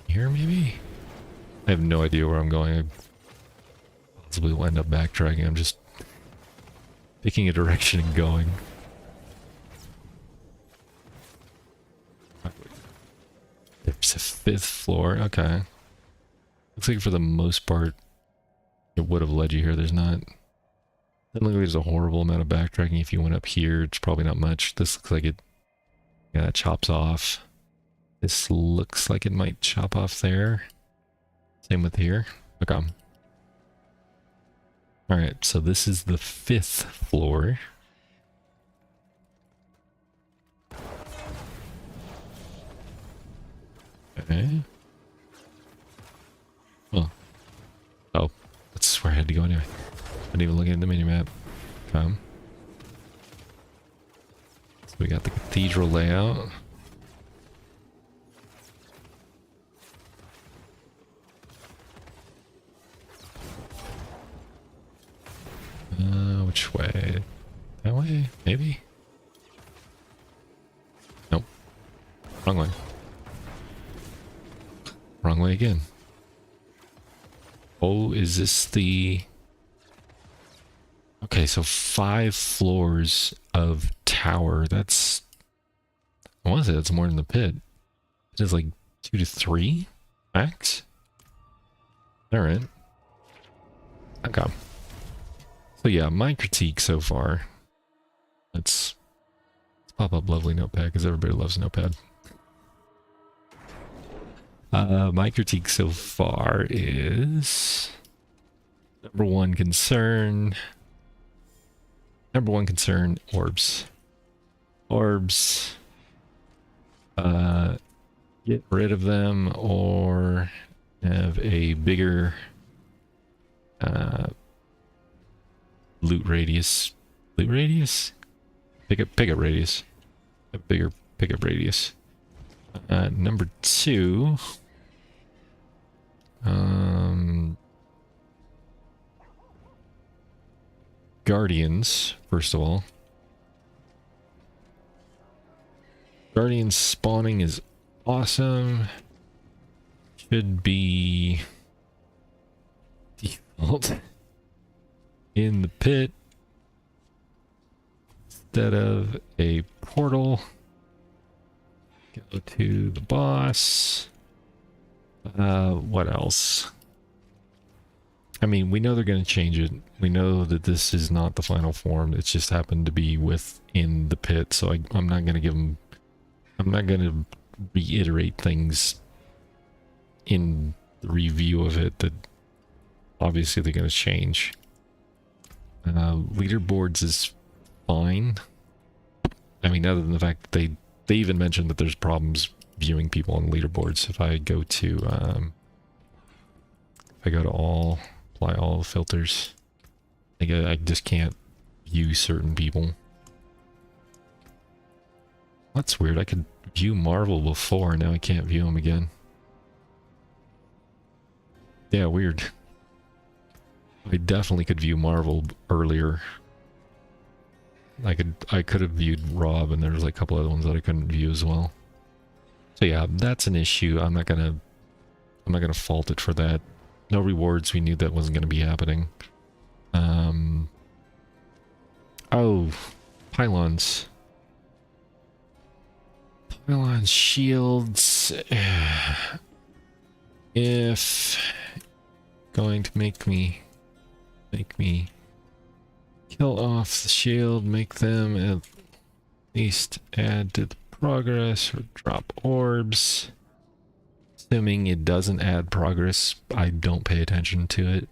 Here maybe? I have no idea where I'm going. I possibly will end up backtracking. I'm just picking a direction and going. There's a 5th floor. Okay. Looks like for the most part, it would have led you here. There's not... Doesn't look like there's a horrible amount of backtracking. If you went up here, it's probably not much. This looks like it... Yeah, it chops off. This looks like it might chop off there. Same with here. Okay. Alright, so this is the 5th floor. Okay. Oh. Oh. That's where I had to go anyway. I didn't even look at the minimap. Come. So we got the cathedral layout. Which way? That way? Maybe? Nope. Wrong way. Wrong way again. Oh, is this the... Okay, so 5 floors of tower. That's... I want to say that's more than the pit. It is like 2 to 3 max? Alright. Okay. So yeah, my critique so far. Let's pop up lovely notepad because everybody loves notepad. My critique so far is number one concern, orbs. Orbs, get rid of them or have a bigger loot radius. Loot radius? Pickup radius. A bigger pickup radius. Number 2. Guardians, first of all. Guardian spawning is awesome. Should be default in the pit instead of a portal. Go to the boss. What else? I mean, we know they're going to change it. We know that this is not the final form. It's just happened to be within the pit, so I'm not going to give them... I'm not going to reiterate things in the review of it that obviously they're going to change. Leaderboards is fine. I mean, other than the fact that they even mentioned that there's problems viewing people on leaderboards. If I go to all, apply all the filters, I just can't view certain people. That's weird. I could view Marvel before, now I can't view them again. Yeah, weird. I definitely could view Marvel earlier. I could have viewed Rob, and there's like a couple other ones that I couldn't view as well. So yeah, that's an issue. I'm not gonna fault it for that. No rewards. We knew that wasn't gonna be happening. Oh, pylons. Pylon shields. If going to make me kill off the shield, make them at least add to the progress or drop orbs. Assuming it doesn't add progress, I don't pay attention to it.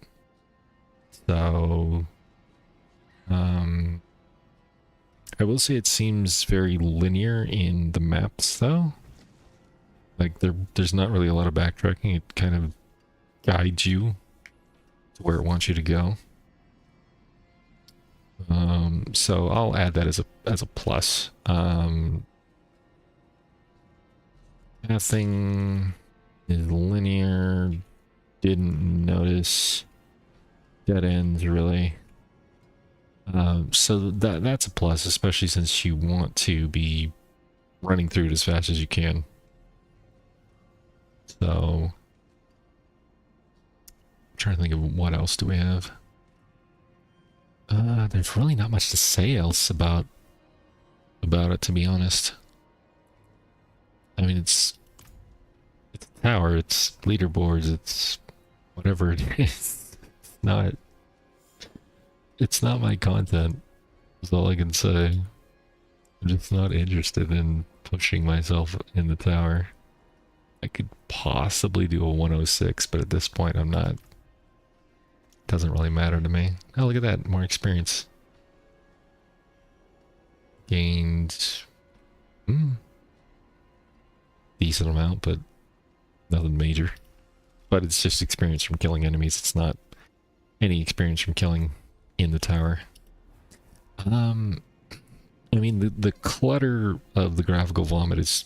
So, I will say it seems very linear in the maps though. Like there's not really a lot of backtracking. It kind of guides you to where it wants you to go. So I'll add that as a plus. Nothing is linear. Didn't notice dead ends really. So that's a plus, especially since you want to be running through it as fast as you can. So I'm trying to think of what else do we have. There's really not much to say else about it, to be honest. I mean, it's a tower, it's leaderboards, it's whatever it is. It's not my content, is all I can say. I'm just not interested in pushing myself in the tower. I could possibly do a 106, but at this point I'm not. Doesn't really matter to me. Oh, look at that, more experience. Gained decent amount, but Nothing major. But it's just experience from killing enemies. It's not any experience from killing in the tower. I mean, the clutter of the graphical vomit is...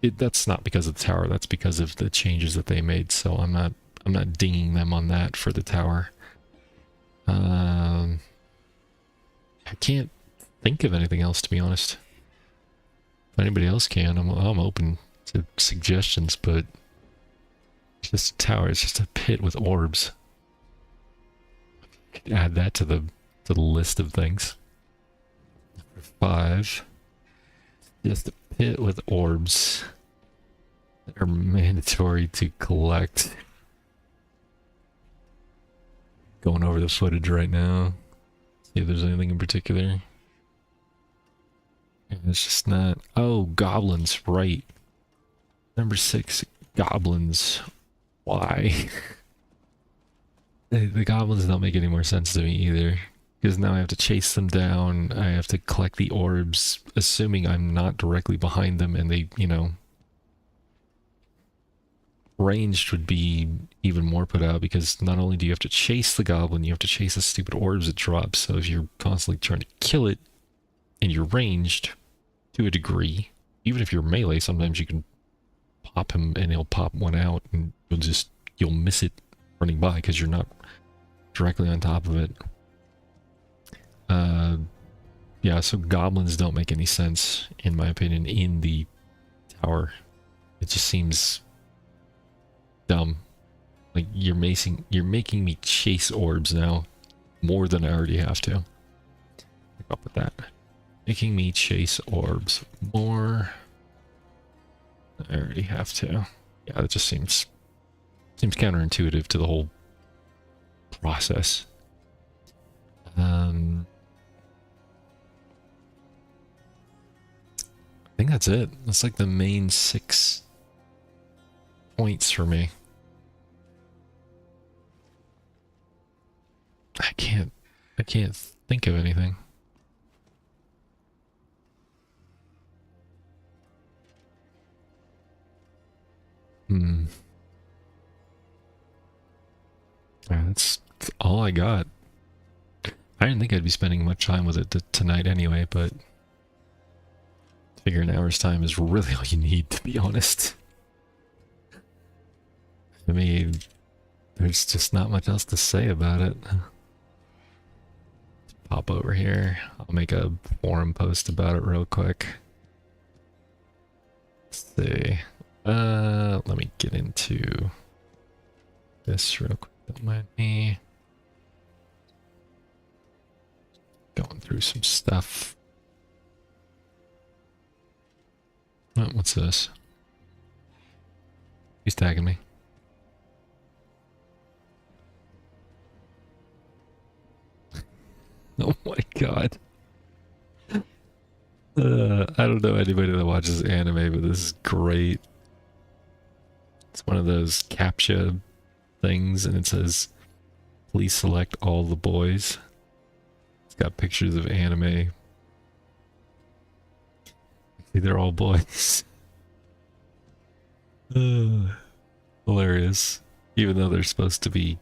that's not because of the tower. That's because of the changes that they made. So I'm not dinging them on that for the tower. I can't think of anything else, to be honest. If anybody else can, I'm open to suggestions, but it's just a tower. It's just a pit with orbs. Could add that to the list of things. Number 5. Just a pit with orbs that are mandatory to collect. Going over the footage right now. See if there's anything in particular. And it's just not... Oh, goblins, right. Number 6, goblins. Why? The goblins don't make any more sense to me either. Because now I have to chase them down, I have to collect the orbs, assuming I'm not directly behind them, and they, you know... Ranged would be even more put out, because not only do you have to chase the goblin, you have to chase the stupid orbs it drops, so if you're constantly trying to kill it, and you're ranged, to a degree, even if you're melee, sometimes you can pop him and he'll pop one out, and you'll miss it running by, because you're not directly on top of it. Yeah, so goblins don't make any sense, in my opinion, in the tower. It just seems dumb. Like, you're making me chase orbs now, more than I already have to. Keep up with that. Making me chase orbs more than I already have to. Yeah, that just seems counterintuitive to the whole process. I think that's it. That's like the main 6 points for me. I can't think of anything. Yeah, that's all I got. I didn't think I'd be spending much time with it tonight anyway, but I figure an hour's time is really all you need, to be honest. I mean, there's just not much else to say about it. Pop over here. I'll make a forum post about it real quick. Let's see. Let me get into this real quick. Don't mind me. Going through some stuff. Oh, what's this? He's tagging me. Oh my god. I don't know anybody that watches anime, but this is great. It's one of those CAPTCHA things, and it says, please select all the boys. It's got pictures of anime. See, they're all boys. Hilarious. Even though they're supposed to be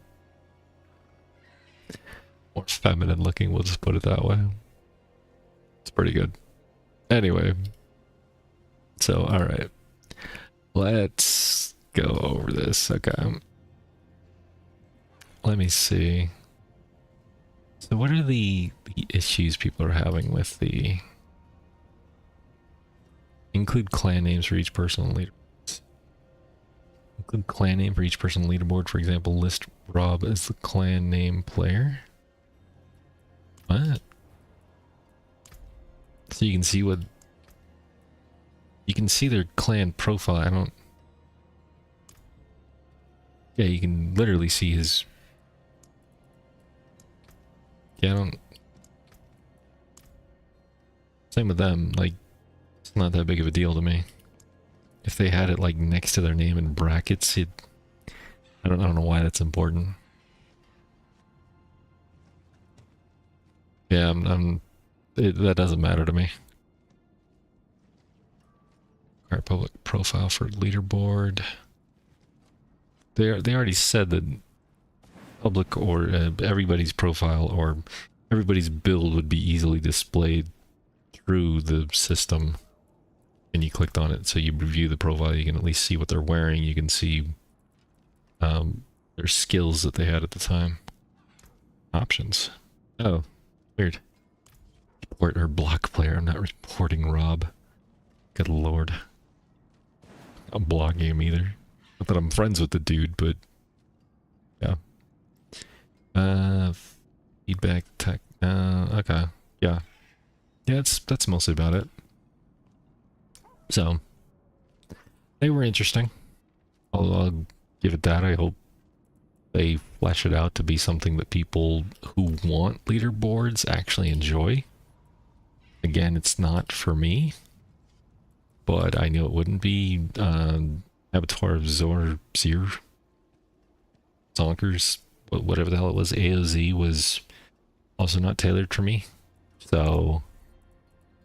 more feminine looking, we'll just put it that way. It's pretty good. Anyway. So, alright. Let's go over this. Okay. Let me see. So what are the issues people are having with the... Include clan names for each person on leaderboards. Include clan name for each person on leaderboard. For example, list Rob as the clan name player. What? So you can see what... You can see their clan profile. I don't... Yeah, you can literally see his... Yeah, I don't... Same with them, like, it's not that big of a deal to me. If they had it, like, next to their name in brackets, I don't know why that's important. Yeah, that doesn't matter to me. Alright, public profile for leaderboard. they already said that public or everybody's profile or everybody's build would be easily displayed through the system. And you clicked on it, so you review the profile. You can at least see what they're wearing. You can see their skills that they had at the time. Options. Oh, weird. Report or block player. I'm not reporting Rob. Good lord. I'm blocking him either. Not that I'm friends with the dude, but yeah. Feedback tech. Okay. Yeah. Yeah, that's mostly about it. So they were interesting. I'll give it that. I hope they flesh it out to be something that people who want leaderboards actually enjoy. Again, it's not for me, but I knew it wouldn't be. Avatar of Zir, Zonkers, whatever the hell it was, AOZ was also not tailored for me. So,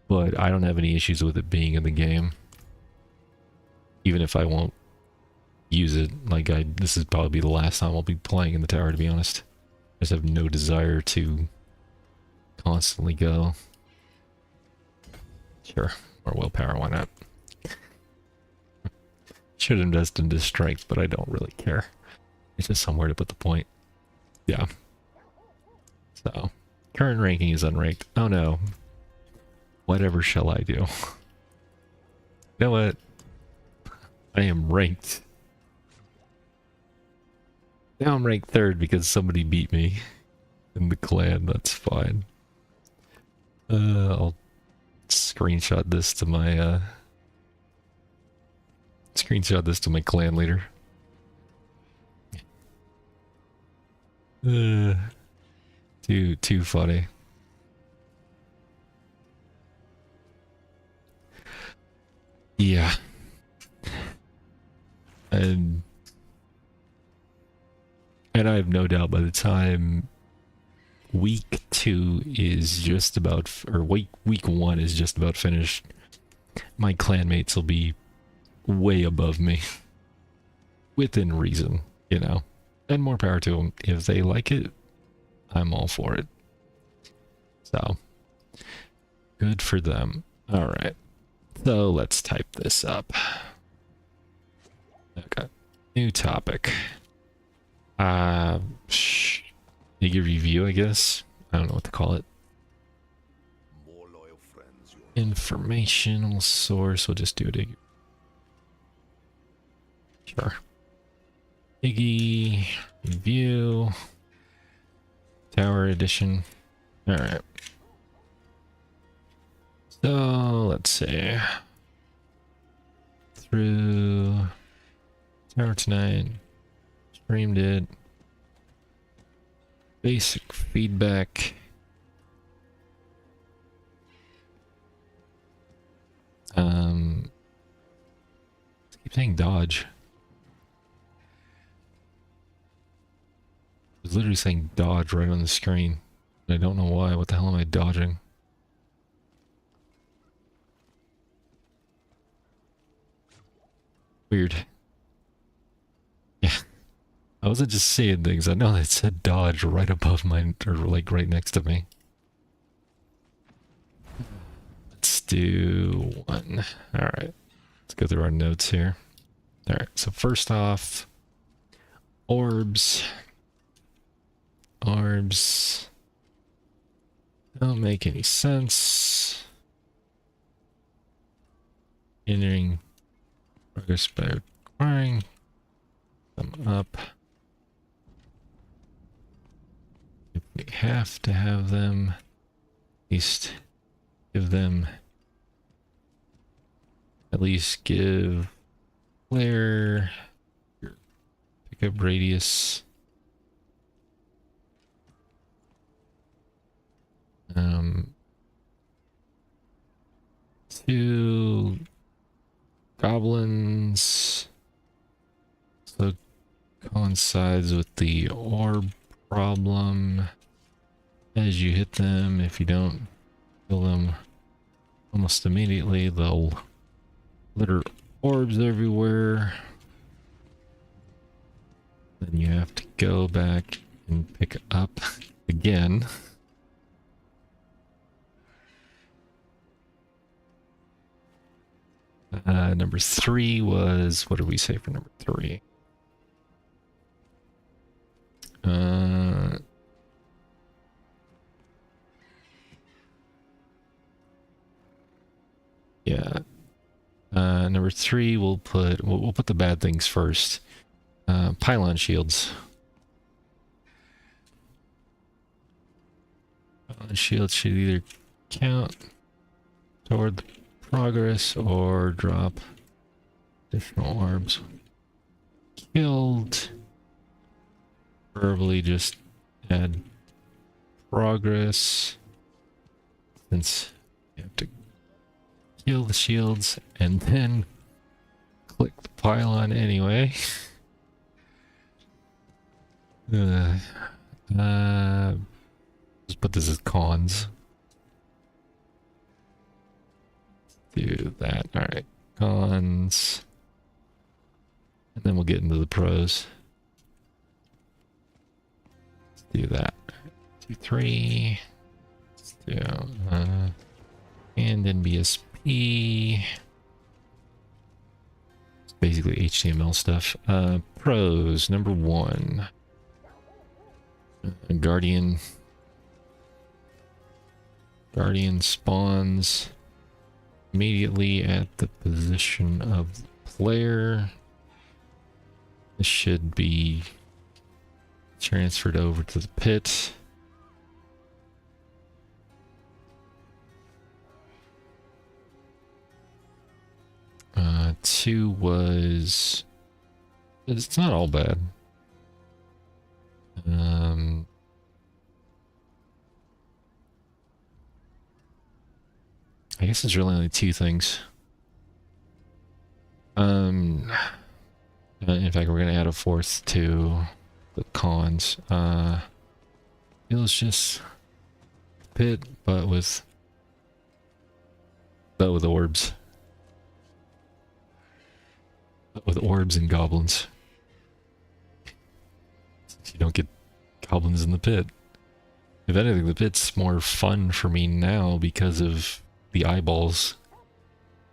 but I don't have any issues with it being in the game. Even if I won't use it, like this is probably the last time I'll be playing in the tower, to be honest. I just have no desire to constantly go. Sure, more willpower, why not? Should invest into strength, but I don't really care. It's just somewhere to put the point. Yeah. So, current ranking is unranked. Oh no. Whatever shall I do? You know what? I am ranked. Now I'm ranked 3rd because somebody beat me in the clan. That's fine. I'll screenshot this to my clan leader. Too funny. Yeah. And I have no doubt by the time week 2 is just about, or week 1 is just about finished, my clanmates will be way above me. Within reason, you know. And more power to them. If they like it, I'm all for it. So, good for them. Alright. So, let's type this up. Okay. New topic. Iggi review, I guess. I don't know what to call it. More loyal friends. Informational source. We'll just do it. Iggi. Sure. Iggi review. Tower edition. Alright. So, let's see. Through Tower tonight. Streamed it. Basic feedback. Keep saying dodge. I was literally saying dodge right on the screen. I don't know why. What the hell am I dodging? Weird. Yeah. I wasn't just seeing things. I know it said dodge right above mine, or like right next to me. Let's do 1. Alright. Let's go through our notes here. Alright, so first off, orbs. Orbs don't make any sense. Entering progress by requiring them up. If we have to have them, at least give them, at least give player your pickup radius. Two goblins, so coincides with the orb problem. As you hit them, if you don't kill them almost immediately, they'll litter orbs everywhere. Then you have to go back and pick up again. Number 3 was, what did we say for number 3? Yeah. Number 3, we'll put the bad things first. Pylon shields. Pylon shields should either count toward the progress or drop additional orbs. Killed. Verbally just add progress. Since you have to kill the shields and then click the pylon anyway. Let's put this as cons. Do that. Alright. Cons. And then we'll get into the pros. Let's do that. 2, 3. Let's do and NBSP. It's basically HTML stuff. Pros. Number 1. Guardian spawns immediately at the position of the player. This should be transferred over to the pit. Two was, it's not all bad. I guess it's really only 2 things. In fact, we're gonna add a 4th to the cons. It was just pit, but with orbs. But with orbs and goblins. Since you don't get goblins in the pit. If anything, the pit's more fun for me now because of the eyeballs,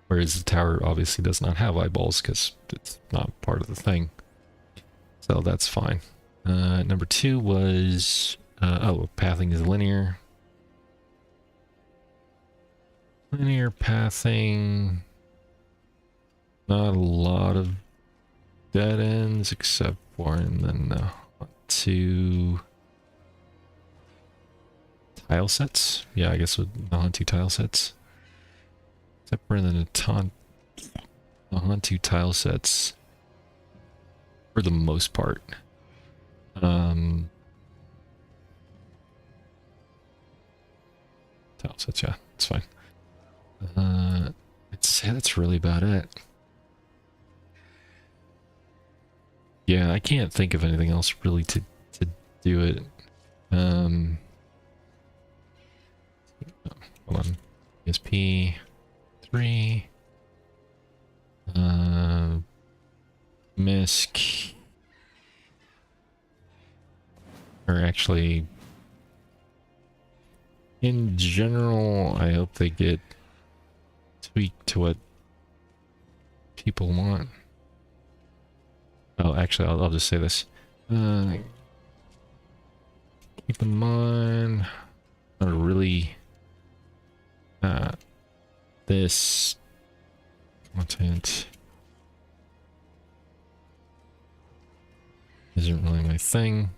whereas the tower obviously does not have eyeballs because it's not part of the thing, so that's fine. Number 2 was pathing is linear pathing, not a lot of dead ends except for in the 2 tile sets. Yeah, I guess with the 2 tile sets. Except for the Hantu tile sets, for the most part. Tile sets, yeah, it's fine. I'd say that's really about it. Yeah, I can't think of anything else really to do it. Hold on. ESP 3. MISC. Or actually, in general, I hope they get tweaked to what people want. Oh, actually, I'll just say this. Keep in mind, not really. This content isn't really my thing.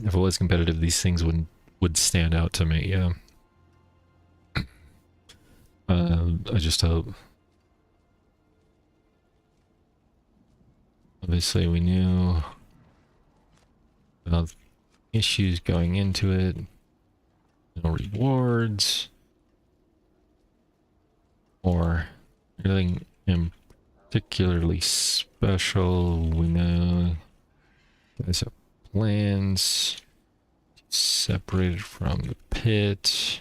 If it was competitive, these things would stand out to me, yeah. I just hope. Obviously, we knew about issues going into it. No rewards. Or anything particularly special. We know there's a lands. Separated from the pit.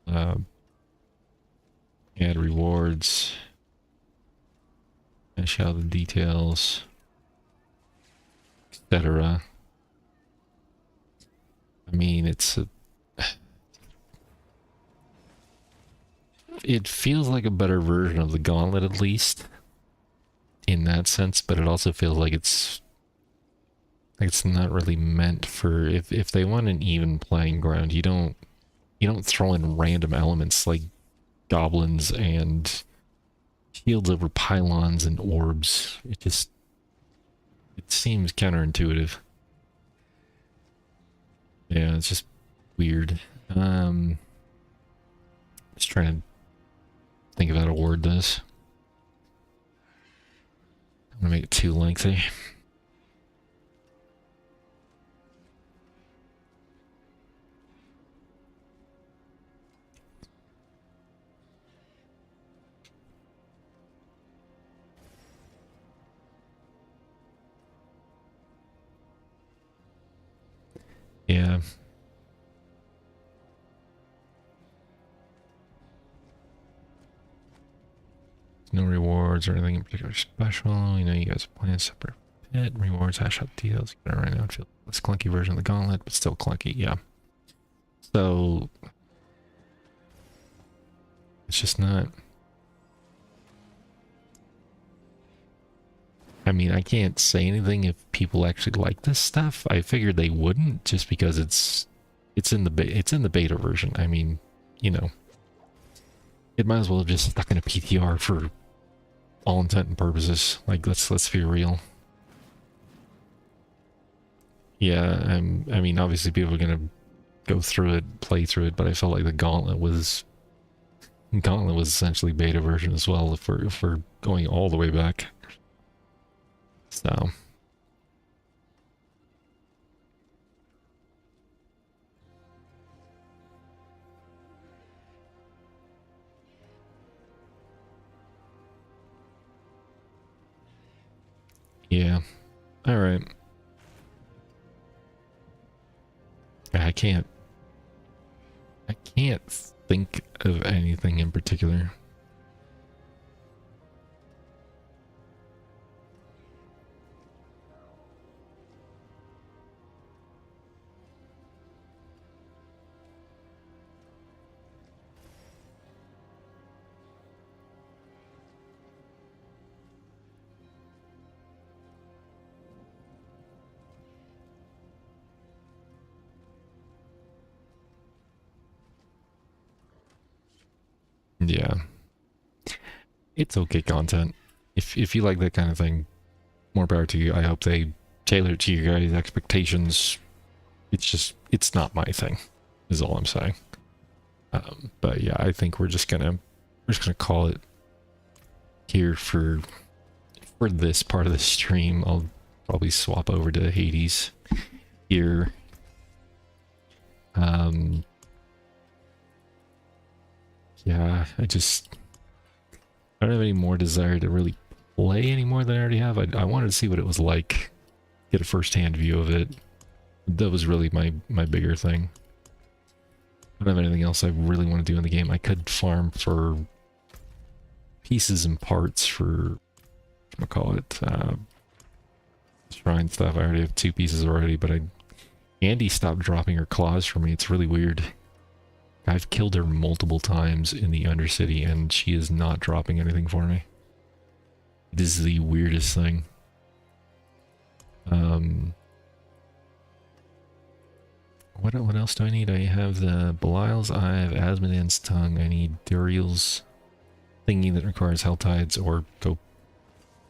Add rewards. Finish out the details. Etc. I mean, it feels like a better version of the gauntlet, at least in that sense, but it also feels like it's not really meant for, if they want an even playing ground, you don't throw in random elements like goblins and shields over pylons and orbs. It seems counterintuitive. Yeah, it's just weird. Just trying to think of how to word this. I'm gonna make it too lengthy. Yeah. No rewards or anything in particular special. You know, you guys are playing separate pit. Rewards, hash out deals. Get it right now. Feel less clunky version of the gauntlet, but still clunky. Yeah. So it's just not. I mean, I can't say anything if people actually like this stuff. I figured they wouldn't, just because it's in the beta version. I mean, you know, it might as well have just stuck in a PTR for all intent and purposes. Like, let's be real. Yeah, I mean, obviously people are gonna go through it, play through it, but I felt like the gauntlet was essentially beta version as well. If we're going all the way back. So yeah, all right. I can't think of anything in particular. Yeah, it's okay content. If you like that kind of thing, more power to you. I hope they tailor it to your guys' expectations. It's not my thing, is all I'm saying. But yeah, I think we're just gonna call it here for this part of the stream. I'll probably swap over to Hades here. Yeah, I don't have any more desire to really play any more than I already have. I wanted to see what it was like, get a first-hand view of it. That was really my bigger thing. I don't have anything else I really want to do in the game. I could farm for pieces and parts for, shrine stuff. I already have 2 pieces already, but Andy stopped dropping her claws for me. It's really weird. I've killed her multiple times in the Undercity, and she is not dropping anything for me. It is the weirdest thing. What else do I need? I have the Belial's Eye, I have Asmodan's Tongue, I need Duriel's thingy that requires Hell Tides, or go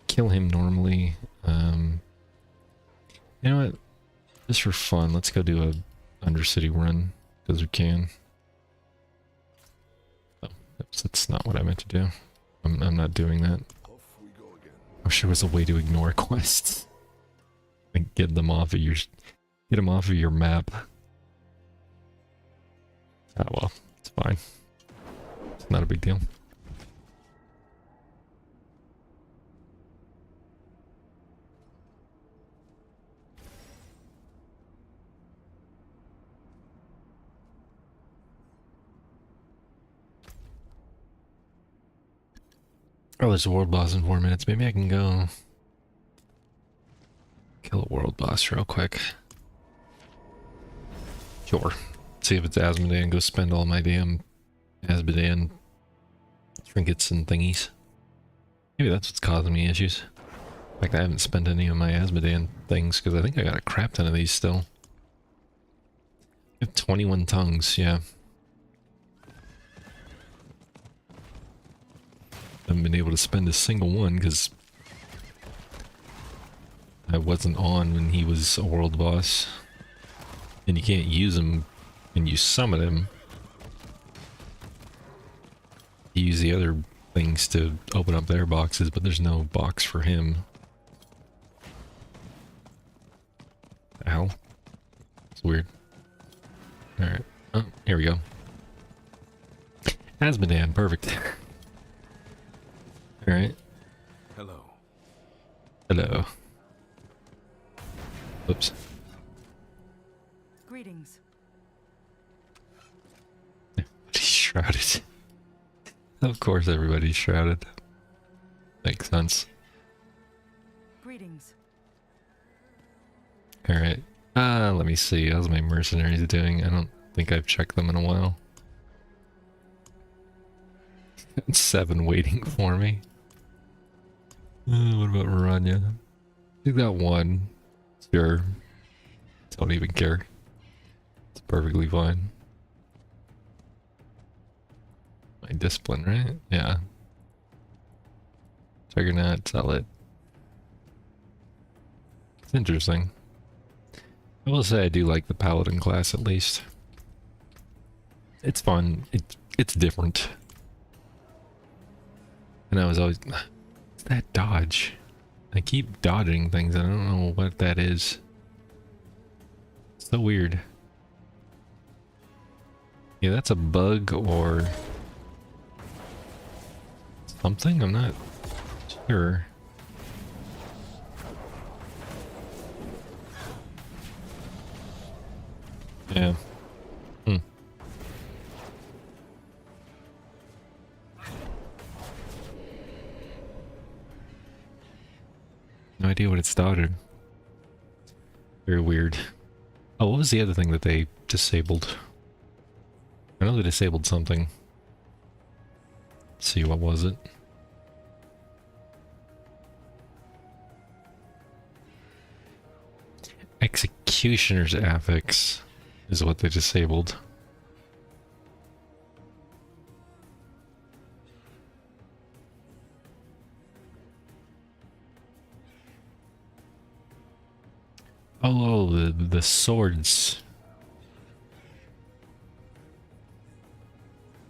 kill him normally. You know what? Just for fun, let's go do a Undercity run, because we can. That's not what I meant to do. I'm not doing that. I wish there was a way to ignore quests and get them off of your map. Ah, well, it's fine. It's not a big deal. Oh, there's a world boss in 4 minutes. Maybe I can go kill a world boss real quick. Sure. See if it's Asmodean. Go spend all my damn Asmodean trinkets and thingies. Maybe that's what's causing me issues. In fact, I haven't spent any of my Asmodean things because I think I got a crap ton of these still. I have 21 tongues, yeah. Haven't been able to spend a single one because I wasn't on when he was a world boss. And you can't use him when you summon him. You use the other things to open up their boxes, but there's no box for him. The hell? It's weird. Alright. Oh, here we go. Asmodean, perfect. Alright. Hello. Hello. Oops. Greetings. He's shrouded. Of course everybody's shrouded. Makes sense. Greetings. Alright. Let me see. How's my mercenaries doing? I don't think I've checked them in a while. 7 waiting for me. What about Rania? I got 1. Sure. Don't even care. It's perfectly fine. My discipline, right? Yeah. Juggernaut, sell it. It's interesting. I will say I do like the paladin class at least. It's fun. It's different. And I was always, what's that dodge? I keep dodging things. I don't know what that is. So weird. Yeah, that's a bug or something. I'm not sure. Yeah. No idea what it started. Very weird. Oh, what was the other thing that they disabled? I know they disabled something. Let's see, what was it? Executioner's affix is what they disabled. Oh, the swords.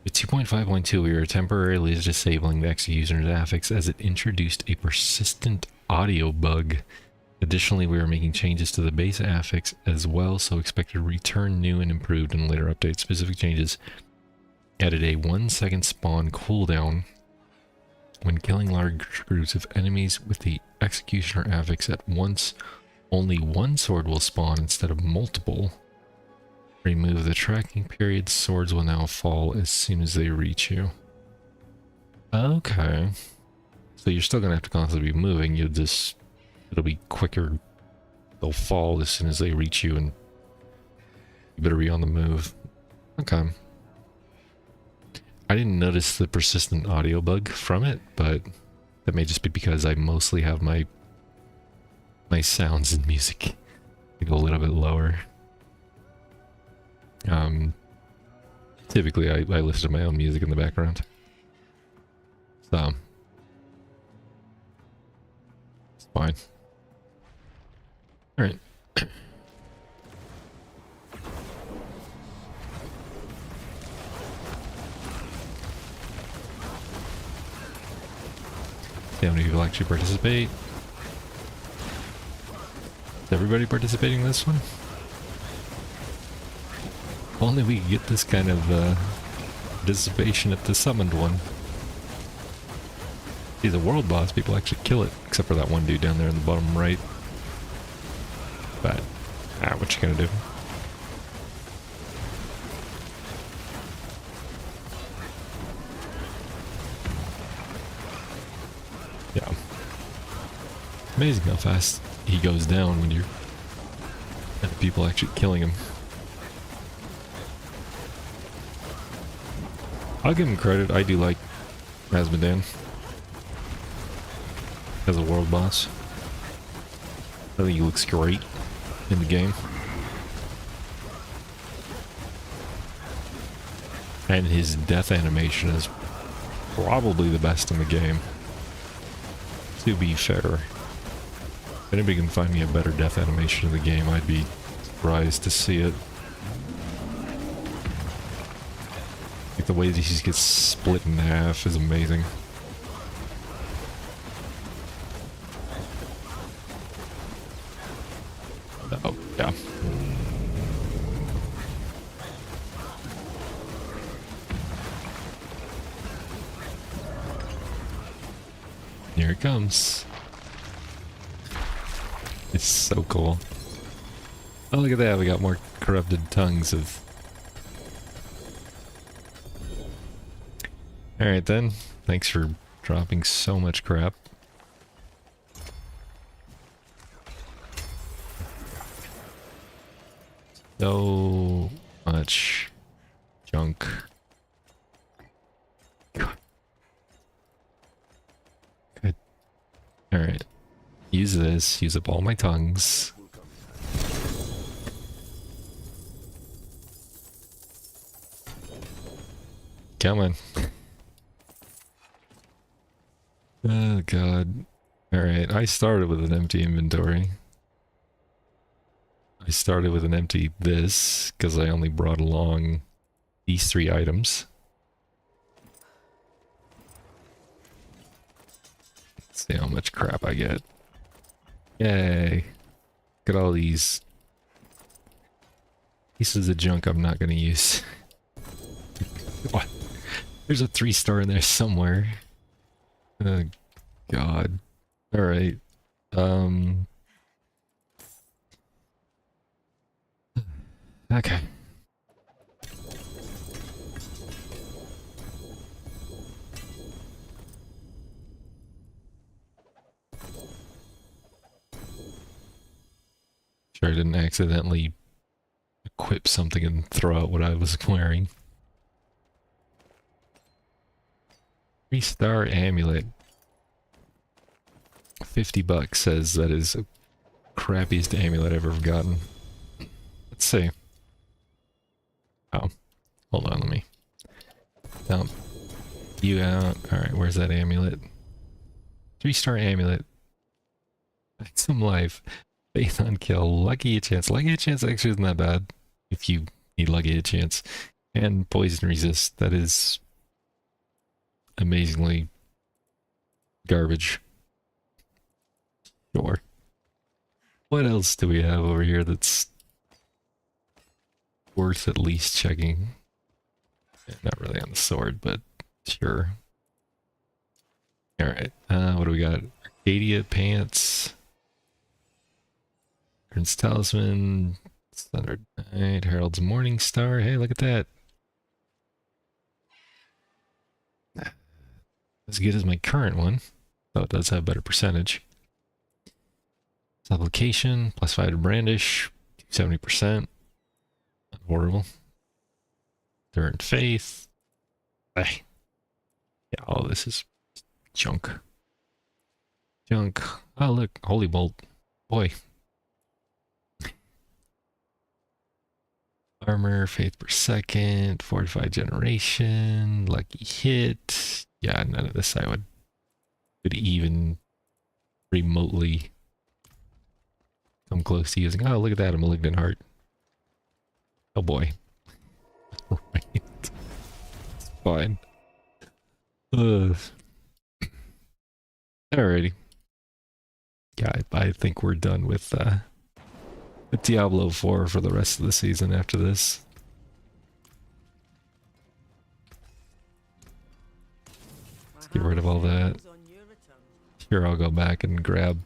With 2.5.2, we are temporarily disabling the executioner's affix as it introduced a persistent audio bug. Additionally, we are making changes to the base affix as well, so expect to return new and improved in later updates. Specific changes added a 1-second spawn cooldown when killing large groups of enemies with the executioner affix at once. Only one sword will spawn instead of multiple. Remove the tracking period. Swords will now fall as soon as they reach you. Okay. So you're still gonna have to constantly be moving. It'll be quicker. They'll fall as soon as they reach you, and you better be on the move. Okay. I didn't notice the persistent audio bug from it, but that may just be because I mostly have my sounds and music go a little bit lower. Typically I listen to my own music in the background. So it's fine. Alright. See how many people actually participate. Is everybody participating in this one? If only we could get this kind of participation at the summoned one. See, the world boss, people actually kill it, except for that one dude down there in the bottom right. But, what you gonna do? Yeah. Amazing how fast he goes down when you're and people actually killing him. I'll give him credit. I do like Rasmussen as a world boss. I think he looks great in the game. And his death animation is probably the best in the game. To be fair. If anybody can find me a better death animation in the game, I'd be surprised to see it. Like the way that he gets split in half is amazing. Oh, yeah. Here it comes. It's so cool. Oh, look at that. We got more corrupted tongues of... Alright then. Thanks for dropping so much crap. So much junk. Good. Alright. Use this. Use up all my tongues. Come on. Oh god. Alright, I started with an empty inventory. I started with an empty this, because I only brought along these 3 items. Let's see how much crap I get. Yay. Look at all these pieces of junk I'm not going to use. What? There's a 3-star in there somewhere. Oh, God. Alright. Okay. Sure I didn't accidentally equip something and throw out what I was wearing. 3-star amulet. $50 says that is the crappiest amulet I've ever gotten. Let's see. Oh, hold on, let me dump you out. Alright, where's that amulet? 3-star amulet. Back some life. Faith on kill. Lucky a chance. Lucky a chance actually isn't that bad. If you need lucky a chance. And poison resist. That is amazingly garbage. Sure. What else do we have over here that's worth at least checking? Yeah, not really on the sword, but sure. Alright, what do we got? Arcadia pants. Prince Talisman. Thunder Knight. Herald's Morning Star. Hey, look at that. As good as my current one, though it does have better percentage. Supplication, +5 to brandish, 70%. Not horrible. Endurant Faith. Yeah, all this is junk. Junk. Oh, look, Holy Bolt. Boy. Armor, Faith per second, Fortified Generation, Lucky Hit. Yeah, none of this I could even remotely come close to using. Oh, look at that, a Malignant Heart. Oh boy. Right. It's fine. Alrighty. Yeah, I think we're done with Diablo 4 for the rest of the season after this. Let's get rid of all that. Here, I'll go back and grab...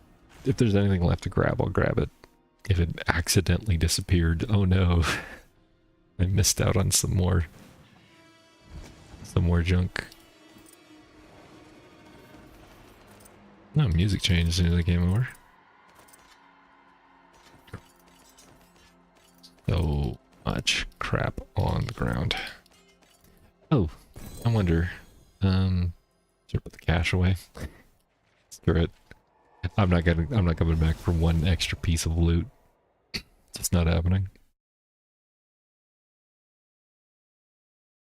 If there's anything left to grab, I'll grab it. If it accidentally disappeared, oh no. I missed out on some more junk. No, music changed as soon as I came over. So much crap on the ground. Oh, I wonder. Should I put the cash away? Screw it. I'm not coming back for one extra piece of loot. It's just not happening.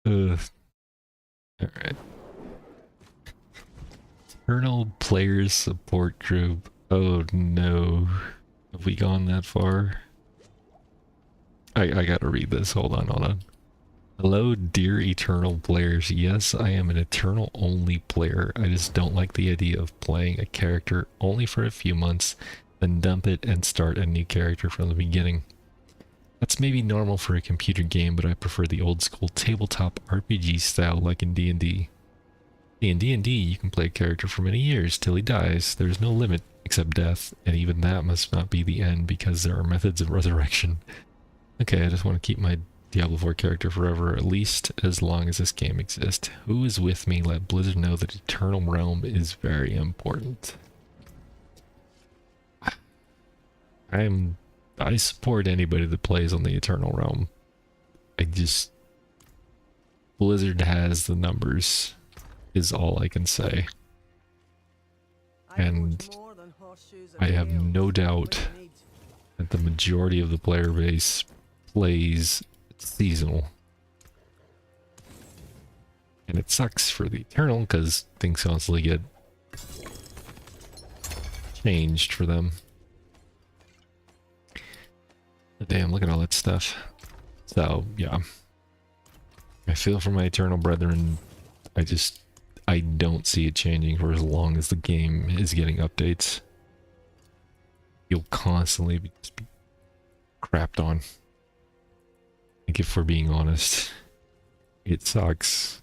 Ugh. Alright. Eternal Players Support Group. Oh no. Have we gone that far? I gotta read this. Hold on. Hello, dear Eternal players. Yes, I am an Eternal only player. I just don't like the idea of playing a character only for a few months, then dump it and start a new character from the beginning. That's maybe normal for a computer game, but I prefer the old school tabletop RPG style like in D&D. In D&D, you can play a character for many years till he dies. There's no limit except death, and even that must not be the end because there are methods of resurrection. Okay, I just want to keep my Diablo 4 character forever, at least as long as this game exists. Who is with me? Let Blizzard know that Eternal Realm is very important. I support anybody that plays on the Eternal Realm. Blizzard has the numbers, is all I can say. And I have no doubt that the majority of the player base plays seasonal. And it sucks for the Eternal because things constantly get changed for them. But damn, look at all that stuff. So, yeah. I feel for my Eternal brethren. I don't see it changing for as long as the game is getting updates. You'll constantly be crapped on. Like, if we're being honest, it sucks.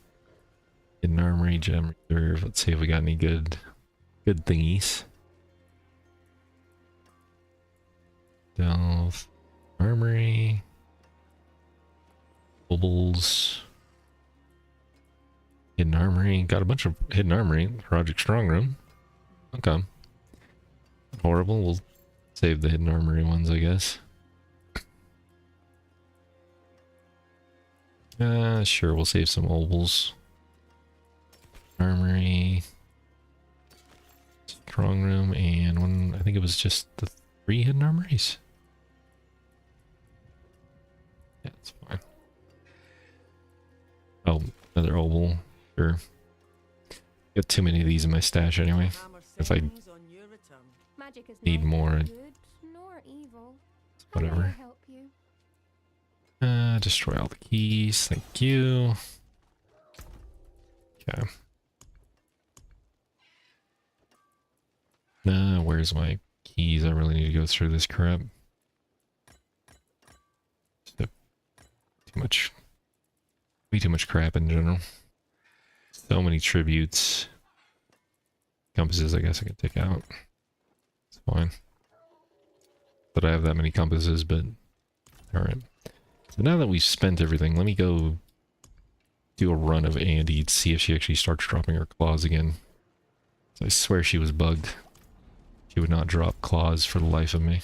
Hidden Armory, Gem Reserve. Let's see if we got any good thingies. Delve, Armory, Bubbles, Hidden Armory. Got a bunch of Hidden Armory. Project Strong Room. Okay. Horrible. We'll save the Hidden Armory ones, I guess. Sure, we'll save some obols. Armory. Strong Room, and one, I think it was just the 3 Hidden Armories. Yeah, it's fine. Oh, another obol. Sure. Got too many of these in my stash anyway. If I need more, whatever. Destroy all the keys. Thank you. Okay. Where's my keys? I really need to go through this crap. Too much. Way too much crap in general. So many tributes. Compasses, I guess I can take out. It's fine. But I have that many compasses, but alright. So now that we've spent everything, let me go do a run of Andy to see if she actually starts dropping her claws again. I swear she was bugged. She would not drop claws for the life of me.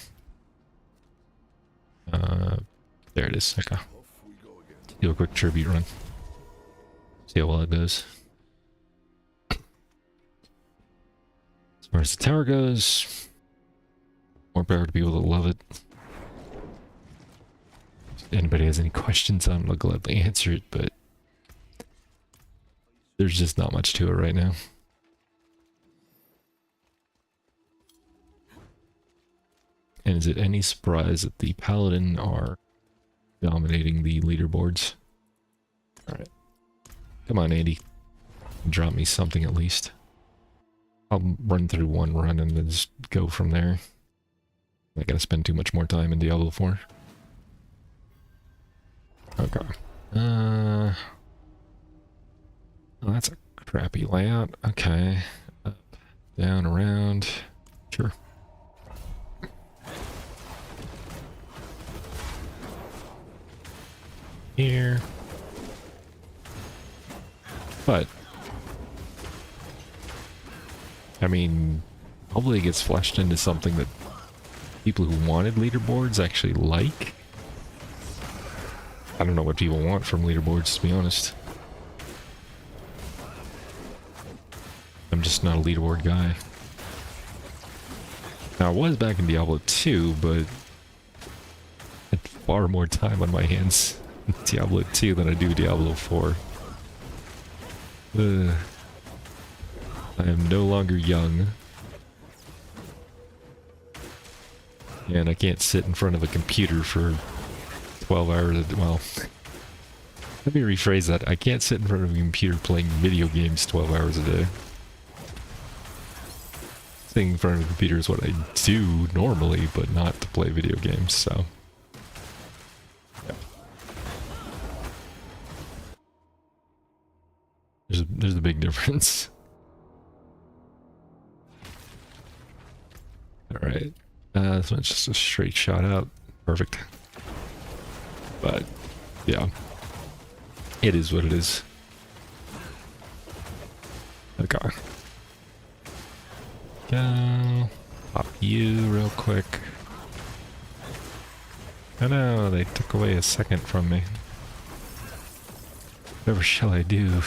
There it is. Okay. Do a quick tribute run. See how well it goes. As far as the tower goes, more power to people that love it. If anybody has any questions, I'm gonna gladly answer it, but there's just not much to it right now. And is it any surprise that the Paladin are dominating the leaderboards? Alright. Come on, Andy. Drop me something at least. I'll run through one run and then just go from there. I gotta spend too much more time in Diablo 4. Okay. Oh, that's a crappy layout. Okay. Up, down, around. Sure. Here. But I mean, Hopefully it gets fleshed into something that people who wanted leaderboards actually like. I don't know what people want from leaderboards, to be honest. I'm just not a leaderboard guy. Now, I was back in Diablo 2, but I had far more time on my hands in Diablo 2 than I do Diablo 4. I am no longer young. And I can't sit in front of a computer for 12 hours. Well, let me rephrase that. I can't sit in front of a computer playing video games 12 hours a day. Sitting in front of a computer is what I do normally, but not to play video games, so. Yeah. There's a big difference. Alright. This one's just a straight shot out. Perfect. But, yeah. It is what it is. Okay. Go. Pop you real quick. Oh no, they took away a second from me. Whatever shall I do?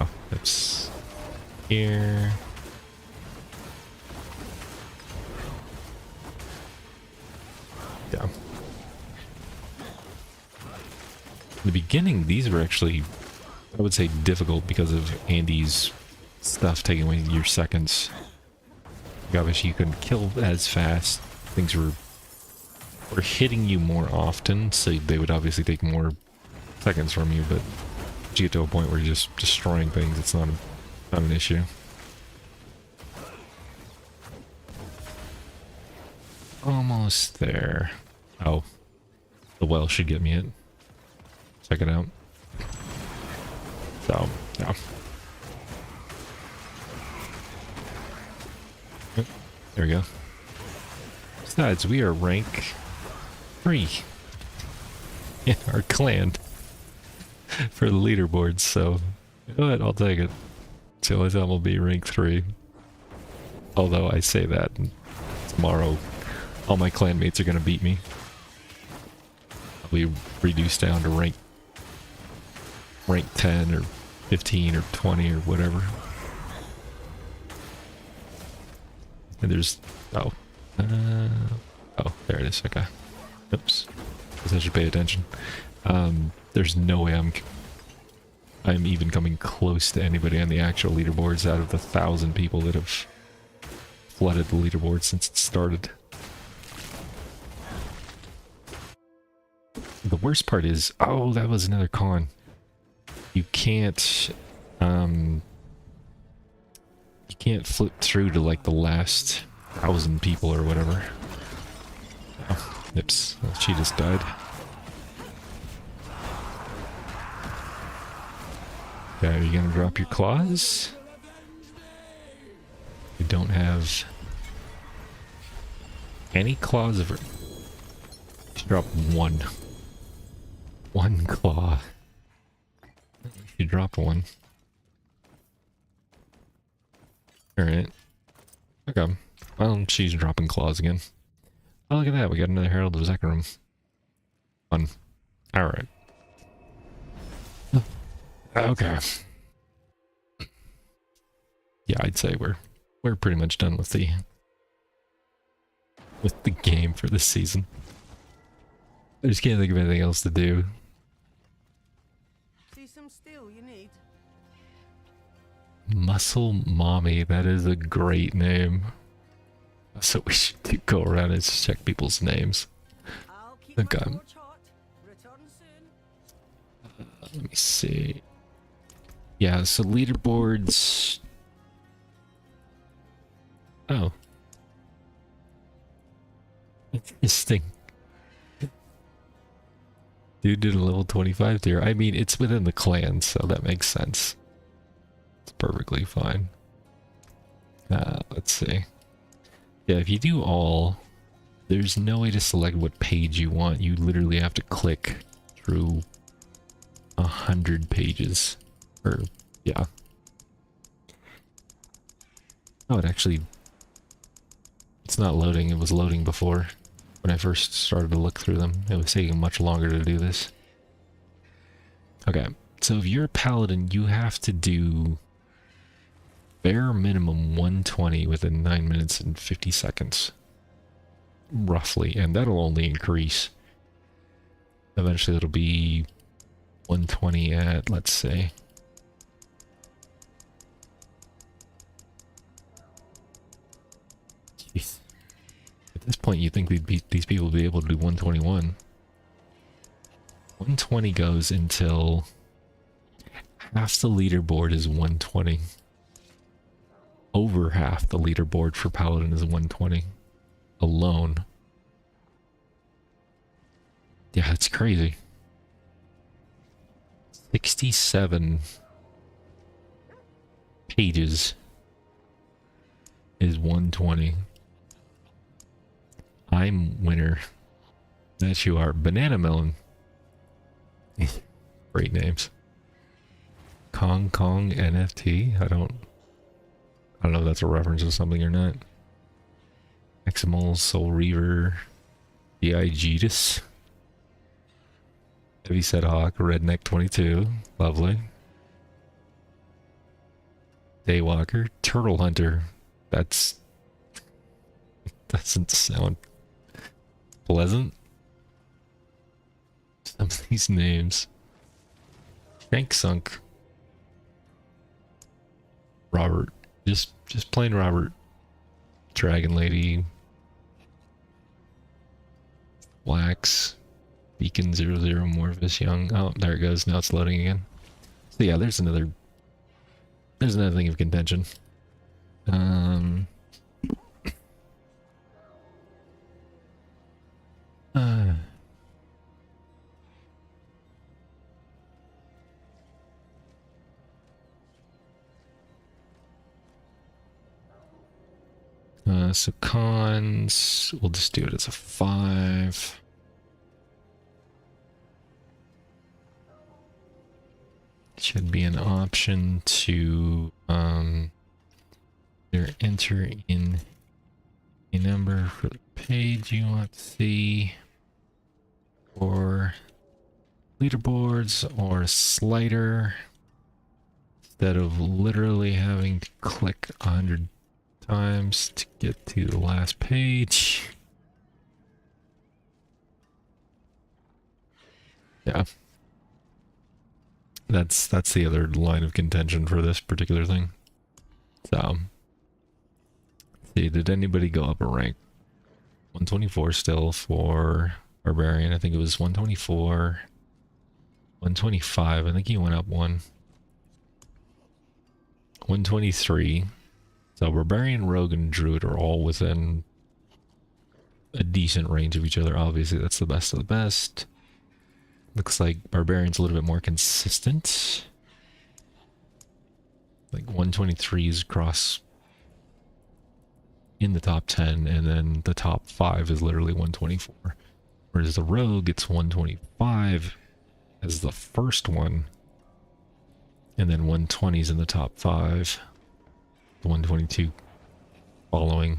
Oh, it's here. Yeah. In the beginning, these were actually, I would say, difficult because of Andy's stuff taking away your seconds. Obviously, you couldn't kill as fast. Things were hitting you more often, so they would obviously take more seconds from you, but you get to a point where you're just destroying things, it's not an issue. Almost there. Oh. The well should get me it. Check it out. So, yeah. There we go. Besides, we are rank 3 in our clan for the leaderboards, so you know what, I'll take it. It's the only time we'll be rank 3. Although I say that, and tomorrow all my clanmates are gonna beat me. I'll be reduced down to rank 10 or 15 or 20 or whatever. And there's, oh, there it is, okay. Oops, guess I should pay attention. There's no way I'm even coming close to anybody on the actual leaderboards out of the 1,000 people that have flooded the leaderboard since it started. The worst part is, oh, that was another con. You can't flip through to like the last 1,000 people or whatever. Oh, oops, oh, she just died. Okay, are you gonna drop your claws? You don't have any claws of her. She dropped one. One claw. She dropped one. Alright. Okay. Well, she's dropping claws again. Oh, look at that. We got another Herald of Zechariah. Fun. Alright. Okay. Yeah, I'd say we're pretty much done with the game for this season. I just can't think of anything else to do. See some steel you need? Muscle Mommy, that is a great name. So we should go around and just check people's names. I'll keep Okay. my torch hot. Return soon. Let me see. Yeah, so leaderboards. Oh. Interesting. Dude did a level 25 tier. I mean, it's within the clan, so that makes sense. It's perfectly fine. Let's see. Yeah, if you do all, there's no way to select what page you want. You literally have to click through 100 pages. Or, yeah. Oh, it actually It's not loading. It was loading before. When I first started to look through them, it was taking much longer to do this. Okay, so if you're a paladin, you have to do bare minimum 120 within 9 minutes and 50 seconds. Roughly, and that'll only increase. Eventually it'll be 120 at, let's say, jeez. At this point you think these people would be able to do 121. 120 goes until half the leaderboard is 120. Over half the leaderboard for Paladin is 120 alone. Yeah, it's crazy. 67 pages is 120. I'm winner. That you are. Banana Melon. Great names. Kong NFT. I don't know if that's a reference to something or not. Eximal, Soul Reaver, Diagetus, Heavyset Hawk, Redneck 22, lovely. Daywalker, Turtle Hunter. That's doesn't sound pleasant. Some of these names. Shank Sunk. Robert. Just plain Robert. Dragon Lady. Wax. Beacon 00 Morphus Young. Oh, there it goes. Now it's loading again. So yeah, there's another thing of contention. So cons, we'll just do it as a 5. Should be an option to either enter in a number for the page you want to see, or leaderboards, or a slider, instead of literally having to click 100 times to get to the last page. Yeah. That's the other line of contention for this particular thing. So, see, did anybody go up a rank? 124 still for Barbarian. I think it was 124, 125. I think he went up one. 123. So Barbarian, Rogue, and Druid are all within a decent range of each other. Obviously, that's the best of the best. Looks like Barbarian's a little bit more consistent. Like 123s across in the top 10, and then the top 5 is literally 124. Whereas the Rogue, it's 125 as the first one, and then 120s in the top 5. 122 following,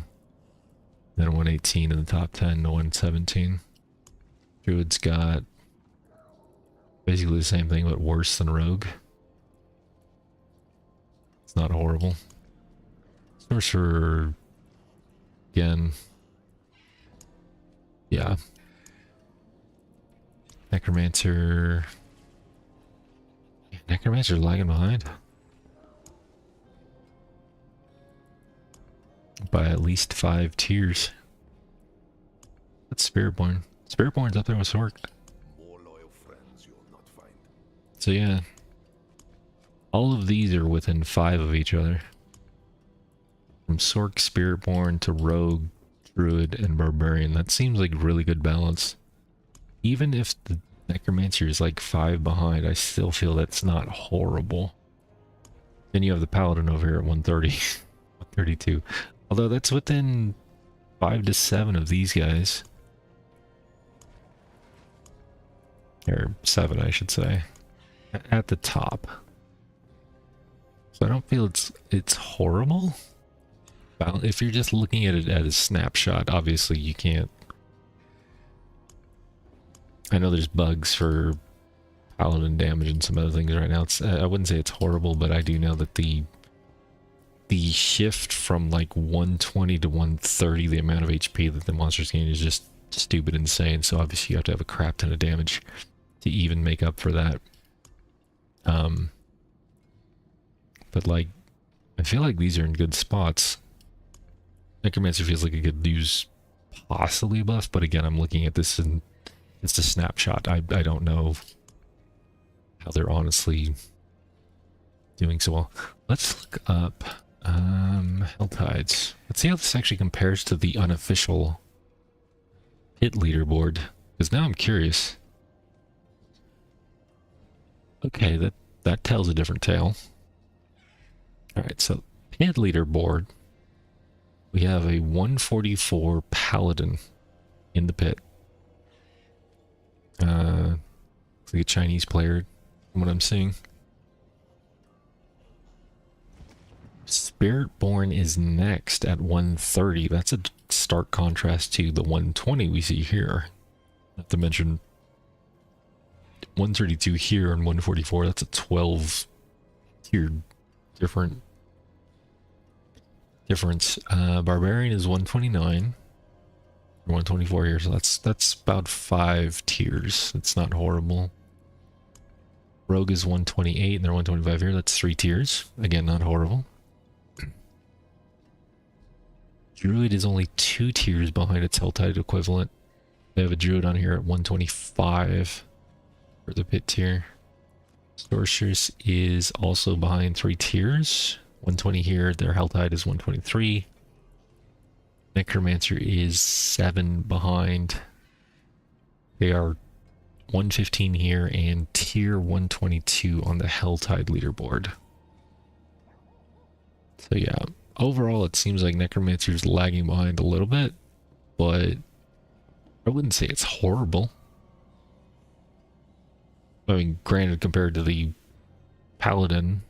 then 118 in the top 10 to 117. Druid's got basically the same thing but worse than Rogue. It's not horrible. Sorcerer, again, yeah. Necromancer lagging behind by at least 5 tiers. That's Spiritborn. Spiritborn's up there with Sork. More loyal friends you'll not find. So yeah, all of these are within 5 of each other. From Sork, Spiritborn to Rogue, Druid, and Barbarian. That seems like really good balance. Even if the Necromancer is like 5 behind, I still feel that's not horrible. Then you have the Paladin over here at 130, 132. Although that's within 5 to 7 of these guys. Or 7, I should say. At the top. So I don't feel it's horrible. if you're just looking at it at a snapshot, obviously you can't. I know there's bugs for paladin damage and some other things right now. It's I wouldn't say it's horrible, but I do know that the shift from like 120 to 130, the amount of HP that the monsters gain is just stupid insane. So obviously you have to have a crap ton of damage to even make up for that. But like, I feel like these are in good spots. Necromancer feels like it could use possibly a buff, but again, I'm looking at this and it's a snapshot. I don't know how they're honestly doing so well. Let's look up Helltides. Let's see how this actually compares to the unofficial hit leaderboard, because now I'm curious. Okay, that tells a different tale. Alright, so pit leaderboard. We have a 144 paladin in the pit. Looks like a Chinese player from what I'm seeing. Spiritborn is next at 130. That's a stark contrast to the 120 we see here. Not to mention 132 here and 144. That's a 12 tier difference. Barbarian is 129 or 124 here, so that's about 5 tiers. It's not horrible. Rogue is 128 and they're 125 here. That's 3 tiers. Again, not horrible. Druid is only 2 tiers behind its Helltide equivalent. They have a Druid on here at 125 for the pit tier. Sorceress is also behind 3 tiers. 120 here, their Helltide is 123. Necromancer is 7 behind. They are 115 here and tier 122 on the Helltide leaderboard. So yeah, overall it seems like Necromancer's lagging behind a little bit, but I wouldn't say it's horrible. I mean, granted, compared to the Paladin,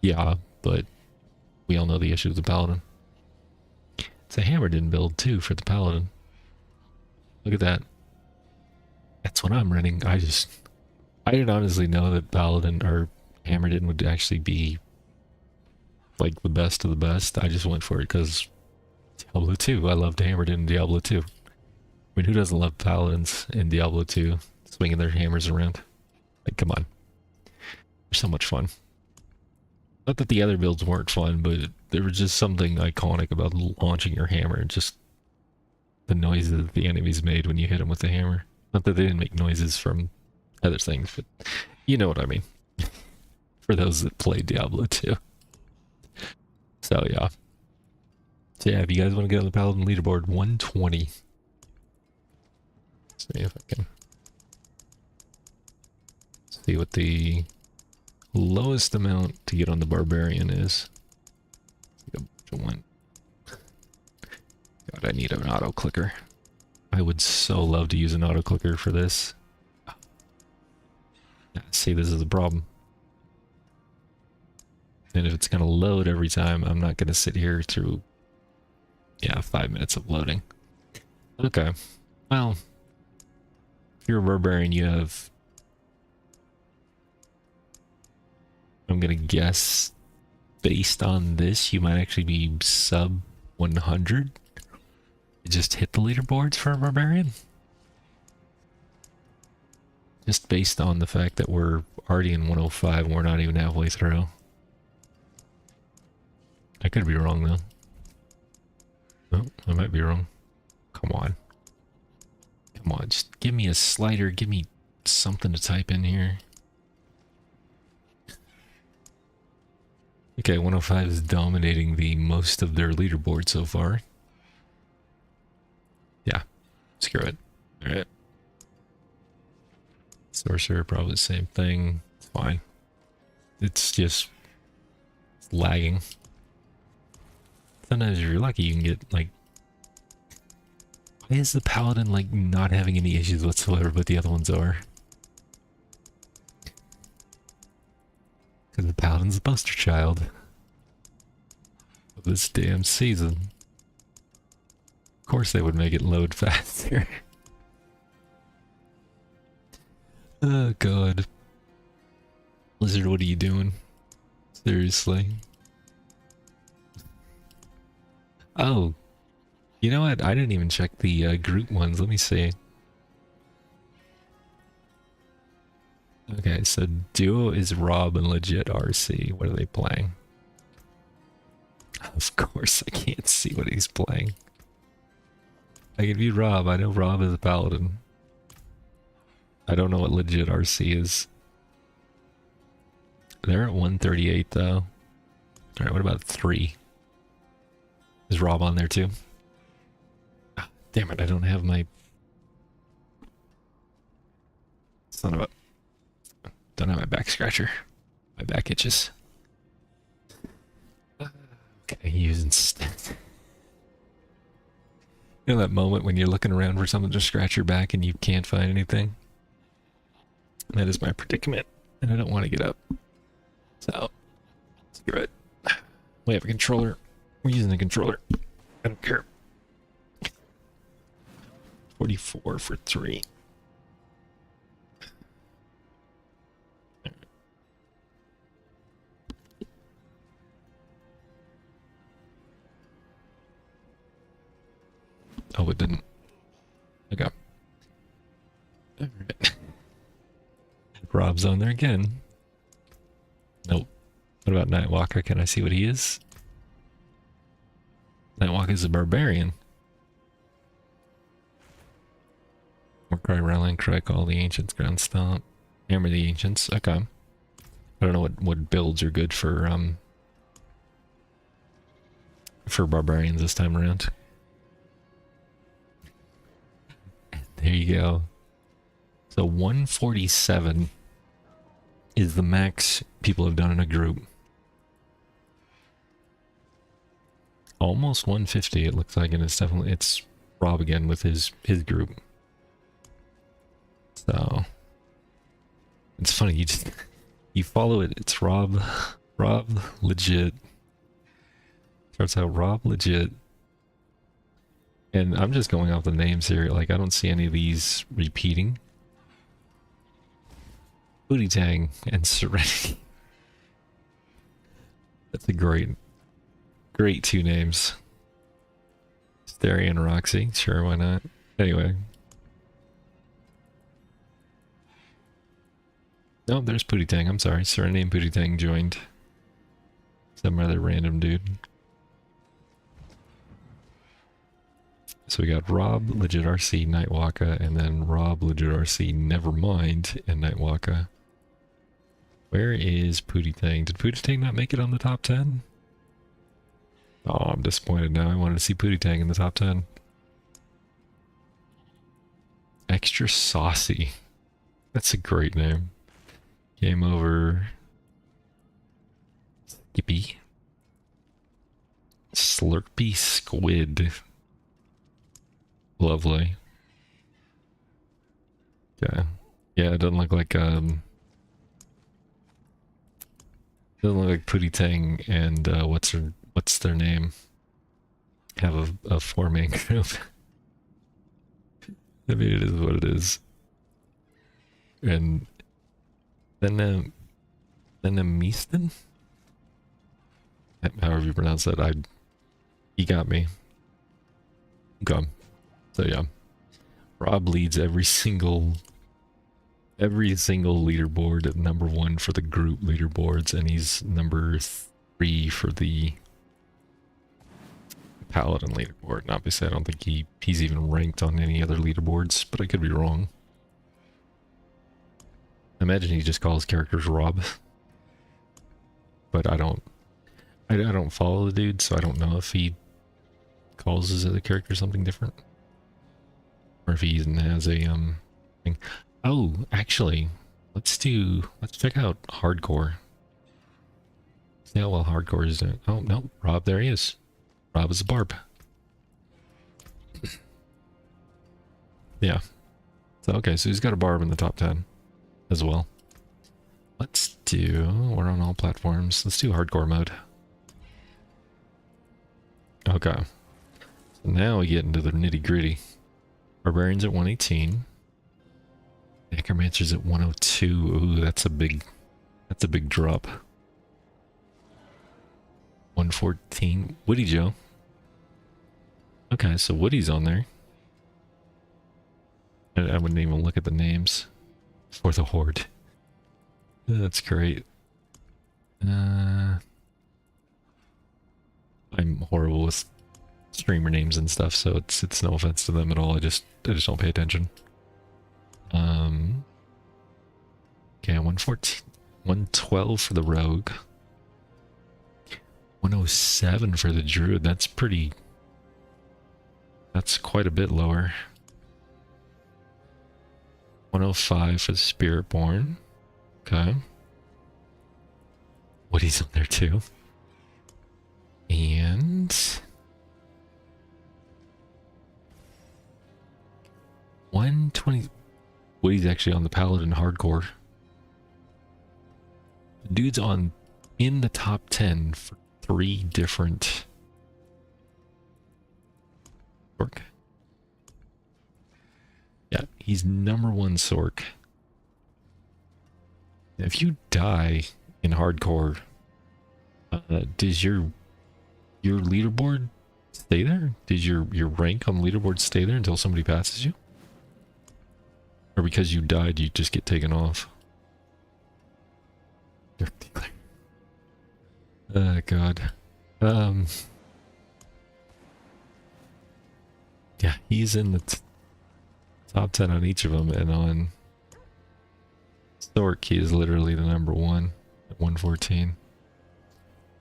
yeah, but we all know the issue with the Paladin. It's a Hammerden build too for the Paladin. Look at that. That's what I'm running. I didn't honestly know that Paladin or Hammerden would actually be like the best of the best. I just went for it because Diablo 2. I loved Hammerden in Diablo 2. I mean, who doesn't love Paladins in Diablo 2 swinging their hammers around? Like, come on. They're so much fun. Not that the other builds weren't fun, but there was just something iconic about launching your hammer and just the noises that the enemies made when you hit them with the hammer. Not that they didn't make noises from other things, but you know what I mean. For those that play Diablo 2. So yeah. So yeah, if you guys want to get on the Paladin leaderboard, 120. Let's see if I can see what the lowest amount to get on the Barbarian is. God, I need an auto clicker. I would so love to use an auto clicker for this. Yeah, see, this is the problem. And if it's going to load every time, I'm not going to sit here through, 5 minutes of loading. Okay. Well, if you're a Barbarian, you have, I'm going to guess, based on this, you might actually be sub 100. You just hit the leaderboards for a Barbarian. Just based on the fact that we're already in 105 and we're not even halfway through. I could be wrong though. No, I might be wrong. Come on. Come on, just give me a slider, give me something to type in here. Okay, 105 is dominating the most of their leaderboard so far. Yeah, screw it. Alright. Sorcerer, probably the same thing. It's fine. It's just lagging. Sometimes if you're lucky, you can get, like... Why is the Paladin, like, not having any issues whatsoever, but the other ones are? Because the Paladin's the poster child. of this damn season. Of course they would make it load faster. Oh god. Blizzard, what are you doing? Seriously. Oh. You know what? I didn't even check the group ones. Let me see. Okay, so duo is Rob and legit RC. What are they playing? Of course, I can't see what he's playing. I can view Rob. I know Rob is a paladin. I don't know what legit RC is. They're at 138 though. Alright, what about 3? Is Rob on there too? Ah, damn it, I don't have my... Son of a... Don't have my back scratcher. My back itches. Okay, using you know that moment when you're looking around for something to scratch your back and you can't find anything? That is my predicament, and I don't want to get up. So, screw it. We have a controller. We're using a controller. I don't care. 44 for 3. Oh, it didn't. Okay. Alright. Rob's on there again. Nope. What about Nightwalker? Can I see what he is? Nightwalker's a barbarian. Warcry, Rowling, Cry, Call the Ancients, Ground Stomp. Hammer the Ancients. Okay. I don't know what builds are good for barbarians this time around. There you go. So 147 is the max people have done in a group. Almost 150 it looks like, and it's Rob again with his group. So it's funny, you follow it, it's Rob legit. Starts out Rob legit. And I'm just going off the names here, like I don't see any of these repeating. Booty Tang and Serenity. That's a great 2 names. Sterry and Roxy, sure, why not? Anyway. No, there's Booty Tang, I'm sorry. Serenity and Booty Tang joined. Some other random dude. So we got Rob, Legit RC, Nightwalker, and then Rob, Legit RC, Nevermind, and Nightwalker. Where is Pootie Tang? Did Pootie Tang not make it on the top 10? Oh, I'm disappointed now. I wanted to see Pootie Tang in the top 10. Extra Saucy. That's a great name. Game over. Skippy. Slurpy Squid. Lovely. Yeah. Yeah, it doesn't look like doesn't look like Pootie Tang and what's their name have a 4-man group. I mean, it is what it is. And then Meeston? However you pronounce that, he got me. Okay. So yeah. Rob leads every single leaderboard at number 1 for the group leaderboards, and he's number 3 for the Paladin leaderboard. And obviously I don't think he's even ranked on any other leaderboards, but I could be wrong. I imagine he just calls characters Rob. But I don't follow the dude, so I don't know if he calls his other character something different. Or if he even has a thing. Oh, actually, let's check out Hardcore. See how well Hardcore is doing. Oh no, Rob, there he is. Rob is a barb. Yeah. So okay, so he's got a barb in the top 10 as well. We're on all platforms. Let's do Hardcore mode. Okay. So now we get into the nitty gritty. Barbarians at 118. Necromancer's at 102. Ooh, that's a big drop. 114. Woody Joe. Okay, so Woody's on there. I wouldn't even look at the names for the Horde. That's great. I'm horrible with streamer names and stuff, so it's no offense to them at all. I just don't pay attention. Okay, 114, 112 for the Rogue. 107 for the Druid. That's quite a bit lower. 105 for the Spiritborn. Okay. Woody's on there too. And 120. Woody's actually on the Paladin Hardcore. The dude's in the top 10 for 3 different Sork. Yeah, he's #1 Sork. If you die in hardcore, does your leaderboard stay there? Does your rank on the leaderboard stay there until somebody passes you? Or because you died, you just get taken off? Oh god. Yeah, he's in the top 10 on each of them, and on Stork, he is literally the #1 at 114.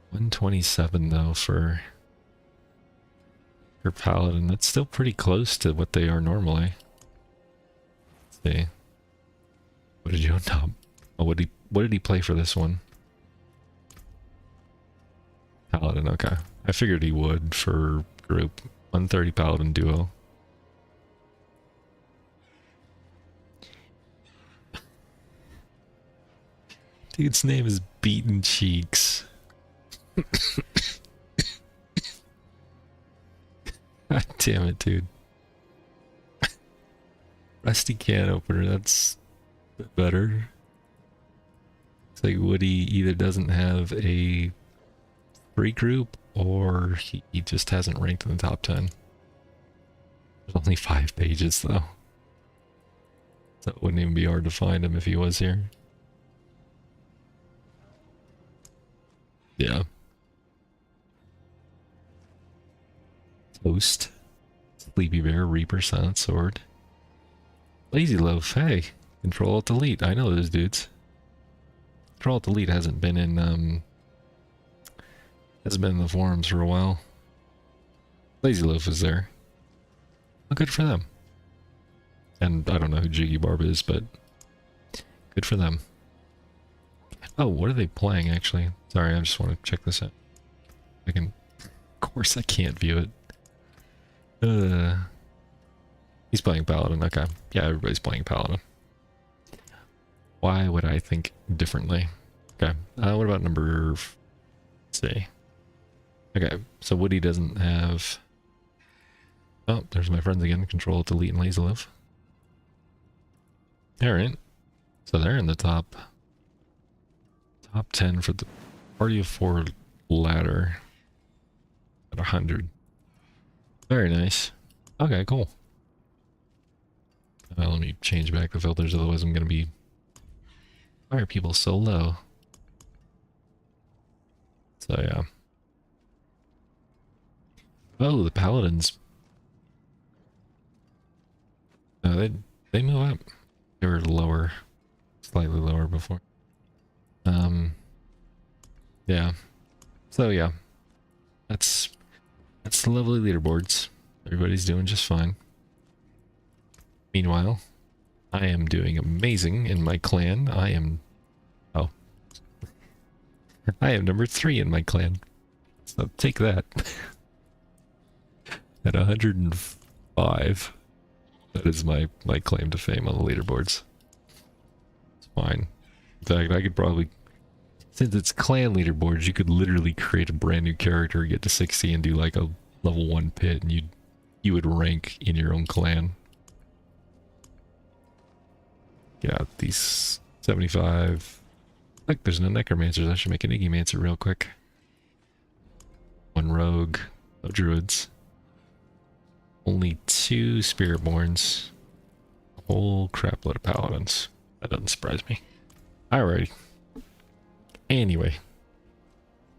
127 though for Paladin. That's still pretty close to what they are normally. Let's see. What did you on top? Oh, what did he play for this one? Paladin, okay. I figured he would for group. 130 Paladin duo. Dude's name is Beaten Cheeks. God damn it, dude. Rusty can opener, that's a bit better. It's like Woody either doesn't have a free group or he just hasn't ranked in the top 10. There's only 5 pages though. So it wouldn't even be hard to find him if he was here. Yeah. Toast. Sleepy Bear, Reaper, Silent Sword. Lazy Loaf, hey. Control-Alt-Delete, I know those dudes. Control-Alt-Delete hasn't been in the forums for a while. Lazy Loaf is there. Well, good for them. And I don't know who Jiggy Barb is, but good for them. Oh, what are they playing actually? Sorry, I just want to check this out. Of course I can't view it. He's playing Paladin, okay. Yeah, everybody's playing Paladin. Why would I think differently? Okay, what about number... Let's see. Okay, so Woody doesn't have... Oh, there's my friends again. Control-Delete and Lazy Loaf. Alright. So they're in the top 10 for the Party of 4 ladder at 100. Very nice. Okay, cool. Let me change back the filters, otherwise I'm gonna be... Why are people so low? So yeah. Oh, the Paladins. No, they move up. They were lower. Slightly lower before. Yeah. So yeah. That's the lovely leaderboards. Everybody's doing just fine. Meanwhile, I am doing amazing in my clan. I am #3 in my clan. So take that. At 105. That is my claim to fame on the leaderboards. It's fine. In fact, I could probably... Since it's clan leaderboards, you could literally create a brand new character, get to 60, and do like level 1 pit and you would rank in your own clan. Yeah, these 75. Look, there's no necromancers. I should make an Iggy mancer real quick. 1 rogue, no druids. Only 2 spiritborns. A whole crap load of paladins. That doesn't surprise me. Alrighty. Anyway,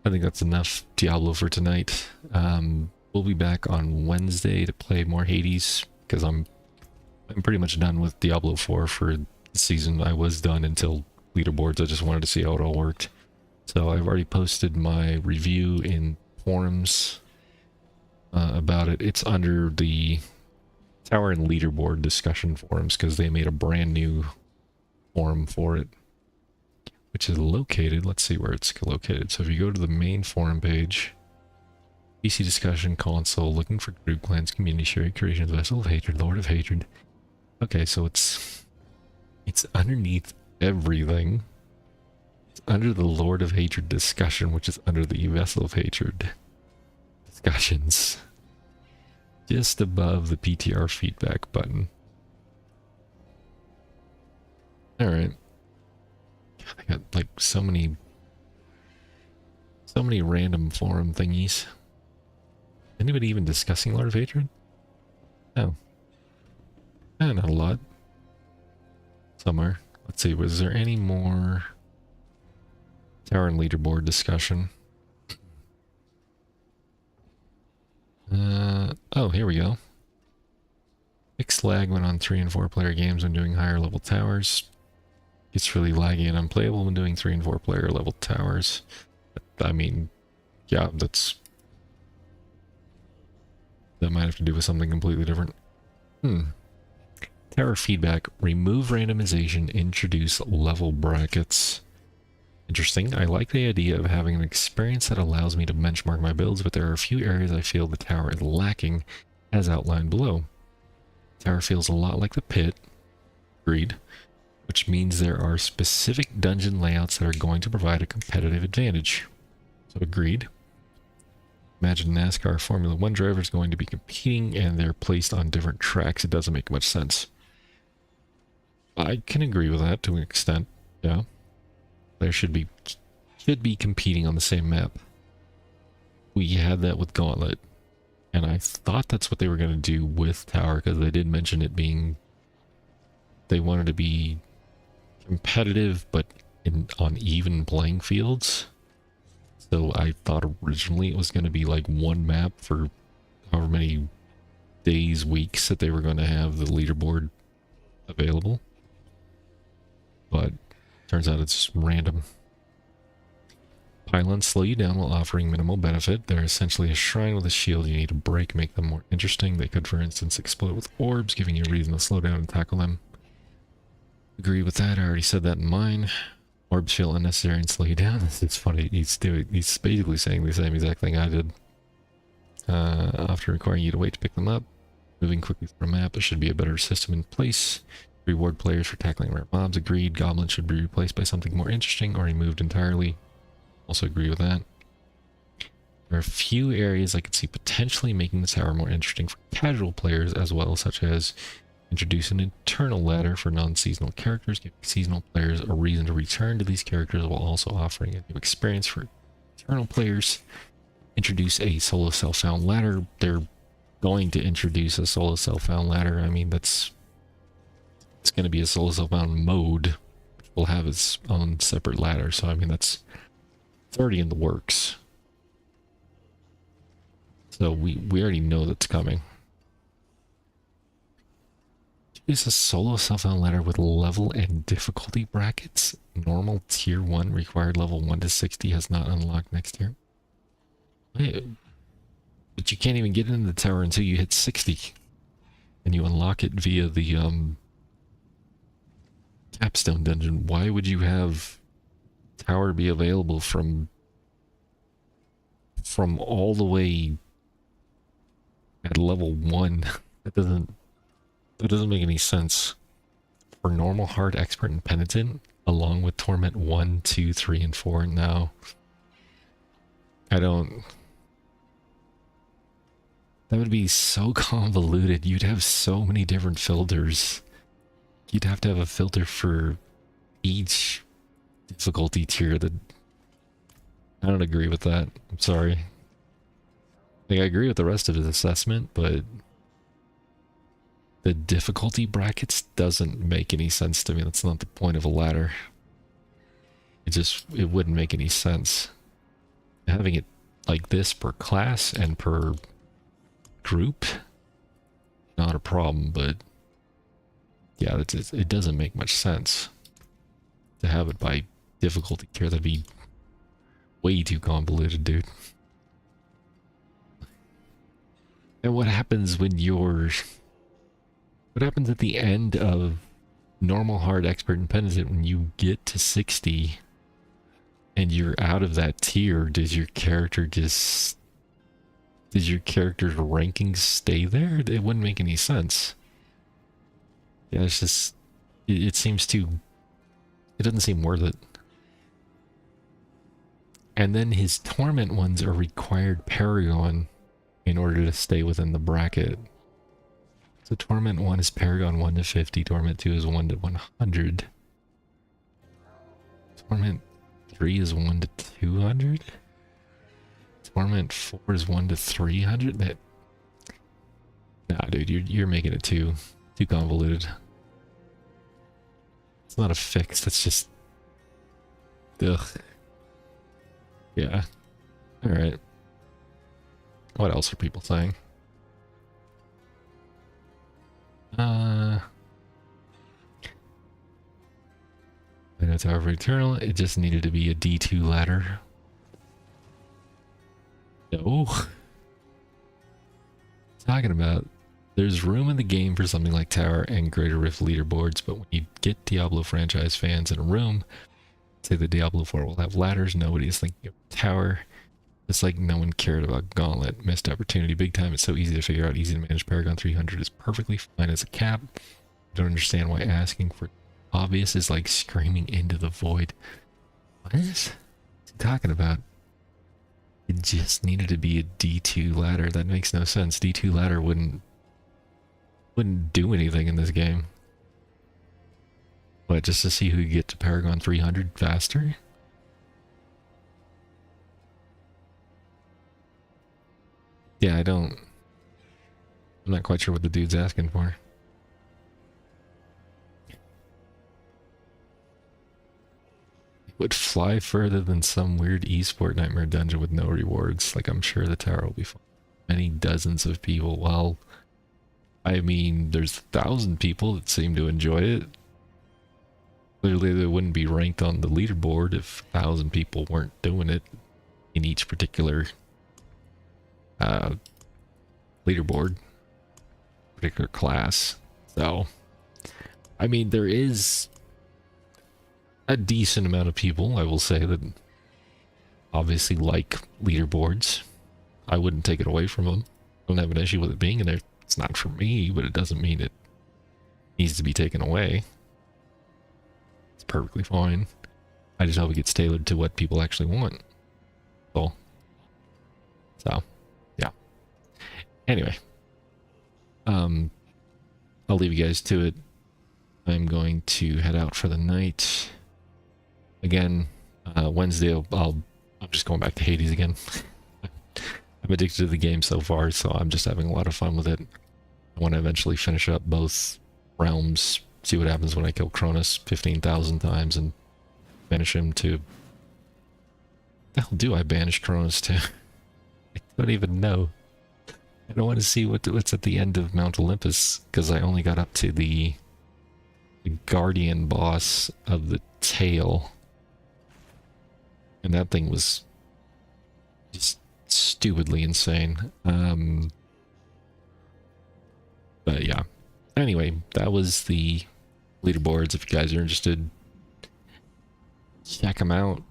I think that's enough Diablo for tonight. We'll be back on Wednesday to play more Hades, because I'm pretty much done with Diablo 4 for the season. I was done until Leaderboards. I just wanted to see how it all worked. So I've already posted my review in forums about it. It's under the Tower and Leaderboard discussion forums, because they made a brand new forum for it, which is located, let's see where it's located. So if you go to the main forum page, PC discussion console, looking for group clans, community share, creations, vessel of hatred, lord of hatred. Okay, so it's underneath everything. It's under the lord of hatred discussion, which is under the vessel of hatred discussions, just above the PTR feedback button. All right. I got like so many random forum thingies. Anybody even discussing Lord of Hatred? No. Not a lot. Somewhere. Let's see, was there any more Tower and Leaderboard discussion? Oh, here we go. Fixed lag when on 3 and 4 player games when doing higher level towers. It's really laggy and unplayable when doing 3 and 4 player level towers. I mean, yeah, that might have to do with something completely different. Tower feedback. Remove randomization, introduce level brackets. Interesting. I like the idea of having an experience that allows me to benchmark my builds, but there are a few areas I feel the tower is lacking, as outlined below. The tower feels a lot like the pit. Agreed. Which means there are specific dungeon layouts that are going to provide a competitive advantage. So agreed. Imagine NASCAR Formula 1 drivers going to be competing and they're placed on different tracks. It doesn't make much sense. I can agree with that to an extent, yeah. There should be competing on the same map. We had that with Gauntlet, and I thought that's what they were going to do with Tower, because they did mention it being, they wanted to be competitive but on even playing fields. So I thought originally it was going to be like one map for however many days, weeks that they were going to have the leaderboard available, but turns out it's just random. Pylons slow you down while offering minimal benefit. They're essentially a shrine with a shield you need to break, make them more interesting. They could, for instance, explode with orbs, giving you a reason to slow down and tackle them. Agree with that. I already said that in mine. Orbs feel unnecessary and slow you down. It's funny. He's basically saying the same exact thing I did. After requiring you to wait to pick them up, moving quickly through a map, there should be a better system in place. Reward players for tackling rare mobs. Agreed. Goblins should be replaced by something more interesting or removed entirely. Also agree with that. There are a few areas I could see potentially making the tower more interesting for casual players as well, such as introduce an internal ladder for non-seasonal characters, giving seasonal players a reason to return to these characters while also offering a new experience for eternal players. Introduce a solo self-found ladder. They're going to introduce a solo self-found ladder. I mean, it's going to be a solo self-found mode, which will have its own separate ladder. So I mean, it's already in the works. So we already know that's coming. Is a solo self-found ladder with level and difficulty brackets. Normal tier 1 required level 1 to 60 has not unlocked next year. But you can't even get into the tower until you hit 60. And you unlock it via the capstone dungeon. Why would you have tower be available from all the way at level 1? That doesn't make any sense. For normal, hard, expert, and penitent, along with torment 1, 2, 3, and 4. Now, I don't That would be so convoluted. You'd have so many different filters. You'd have to have a filter for each difficulty tier. That I don't agree with that. I'm sorry. Like, I agree with the rest of his assessment, but the difficulty brackets doesn't make any sense to me. That's not the point of a ladder. It wouldn't make any sense. Having it like this per class and per group, not a problem, but yeah, it doesn't make much sense to have it by difficulty tier. That'd be way too convoluted, dude. And what happens when what happens at the end of normal, hard, expert, and penitent when you get to 60 and you're out of that tier? Does your character's rankings stay there? It wouldn't make any sense. Yeah, it's just, it seems too, it doesn't seem worth it. And then his torment ones are required Paragon in order to stay within the bracket. So Torment 1 is Paragon 1 to 50, Torment 2 is 1 to 100. Torment 3 is 1 to 200. Torment 4 is 1 to 300. Nah, dude, you're making it too convoluted. It's not a fix, that's just... Ugh. Yeah. Alright. What else are people saying? Tower of Eternal, it just needed to be a D2 ladder. No. Talking about, there's room in the game for something like Tower and Greater Rift leaderboards, but when you get Diablo franchise fans in a room, say the Diablo 4 will have ladders, nobody's thinking of Tower. It's like no one cared about Gauntlet. Missed opportunity big time. It's so easy to figure out, easy to manage. Paragon 300 is perfectly fine as a cap. I don't understand why asking for obvious is like screaming into the void. What is he talking about? It just needed to be a D2 ladder. That makes no sense. D2 ladder wouldn't do anything in this game. What, just to see who could get to Paragon 300 faster? Yeah, I'm not quite sure what the dude's asking for. It would fly further than some weird esport nightmare dungeon with no rewards. Like, I'm sure the tower will be fun. Many dozens of people. Well, I mean, there's 1,000 people that seem to enjoy it. Clearly, they wouldn't be ranked on the leaderboard if 1,000 people weren't doing it in each particular leaderboard, particular class. So, I mean, there is a decent amount of people, I will say, that obviously like leaderboards. I wouldn't take it away from them. I don't have an issue with it being in there. It's not for me, but it doesn't mean it needs to be taken away. It's perfectly fine. I just hope it gets tailored to what people actually want. So, yeah. Anyway, I'll leave you guys to it. I'm going to head out for the night. Again, Wednesday, I'm just going back to Hades again. I'm addicted to the game so far, so I'm just having a lot of fun with it. I want to eventually finish up both realms, see what happens when I kill Cronus 15,000 times and banish him to... the hell do I banish Cronus to? I don't even know. I don't want to see what's at the end of Mount Olympus, because I only got up to the Guardian boss of the tail. And that thing was just stupidly insane. But yeah. Anyway, that was the leaderboards. If you guys are interested, check them out.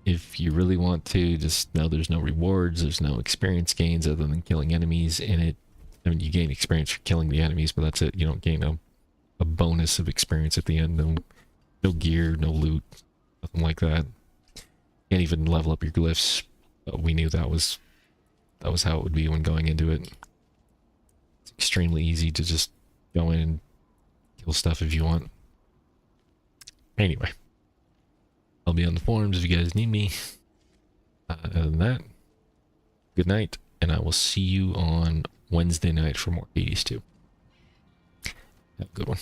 If you really want to, just know there's no rewards, there's no experience gains other than killing enemies in it. I mean, you gain experience for killing the enemies, but that's it. You don't gain a bonus of experience at the end. No gear, no loot, nothing like that. Can't even level up your glyphs. But we knew that was how it would be when going into it. It's extremely easy to just go in and kill stuff if you want. Anyway, I'll be on the forums if you guys need me. Other than that, good night, and I will see you on Wednesday night for more Hades 2. Have a good one.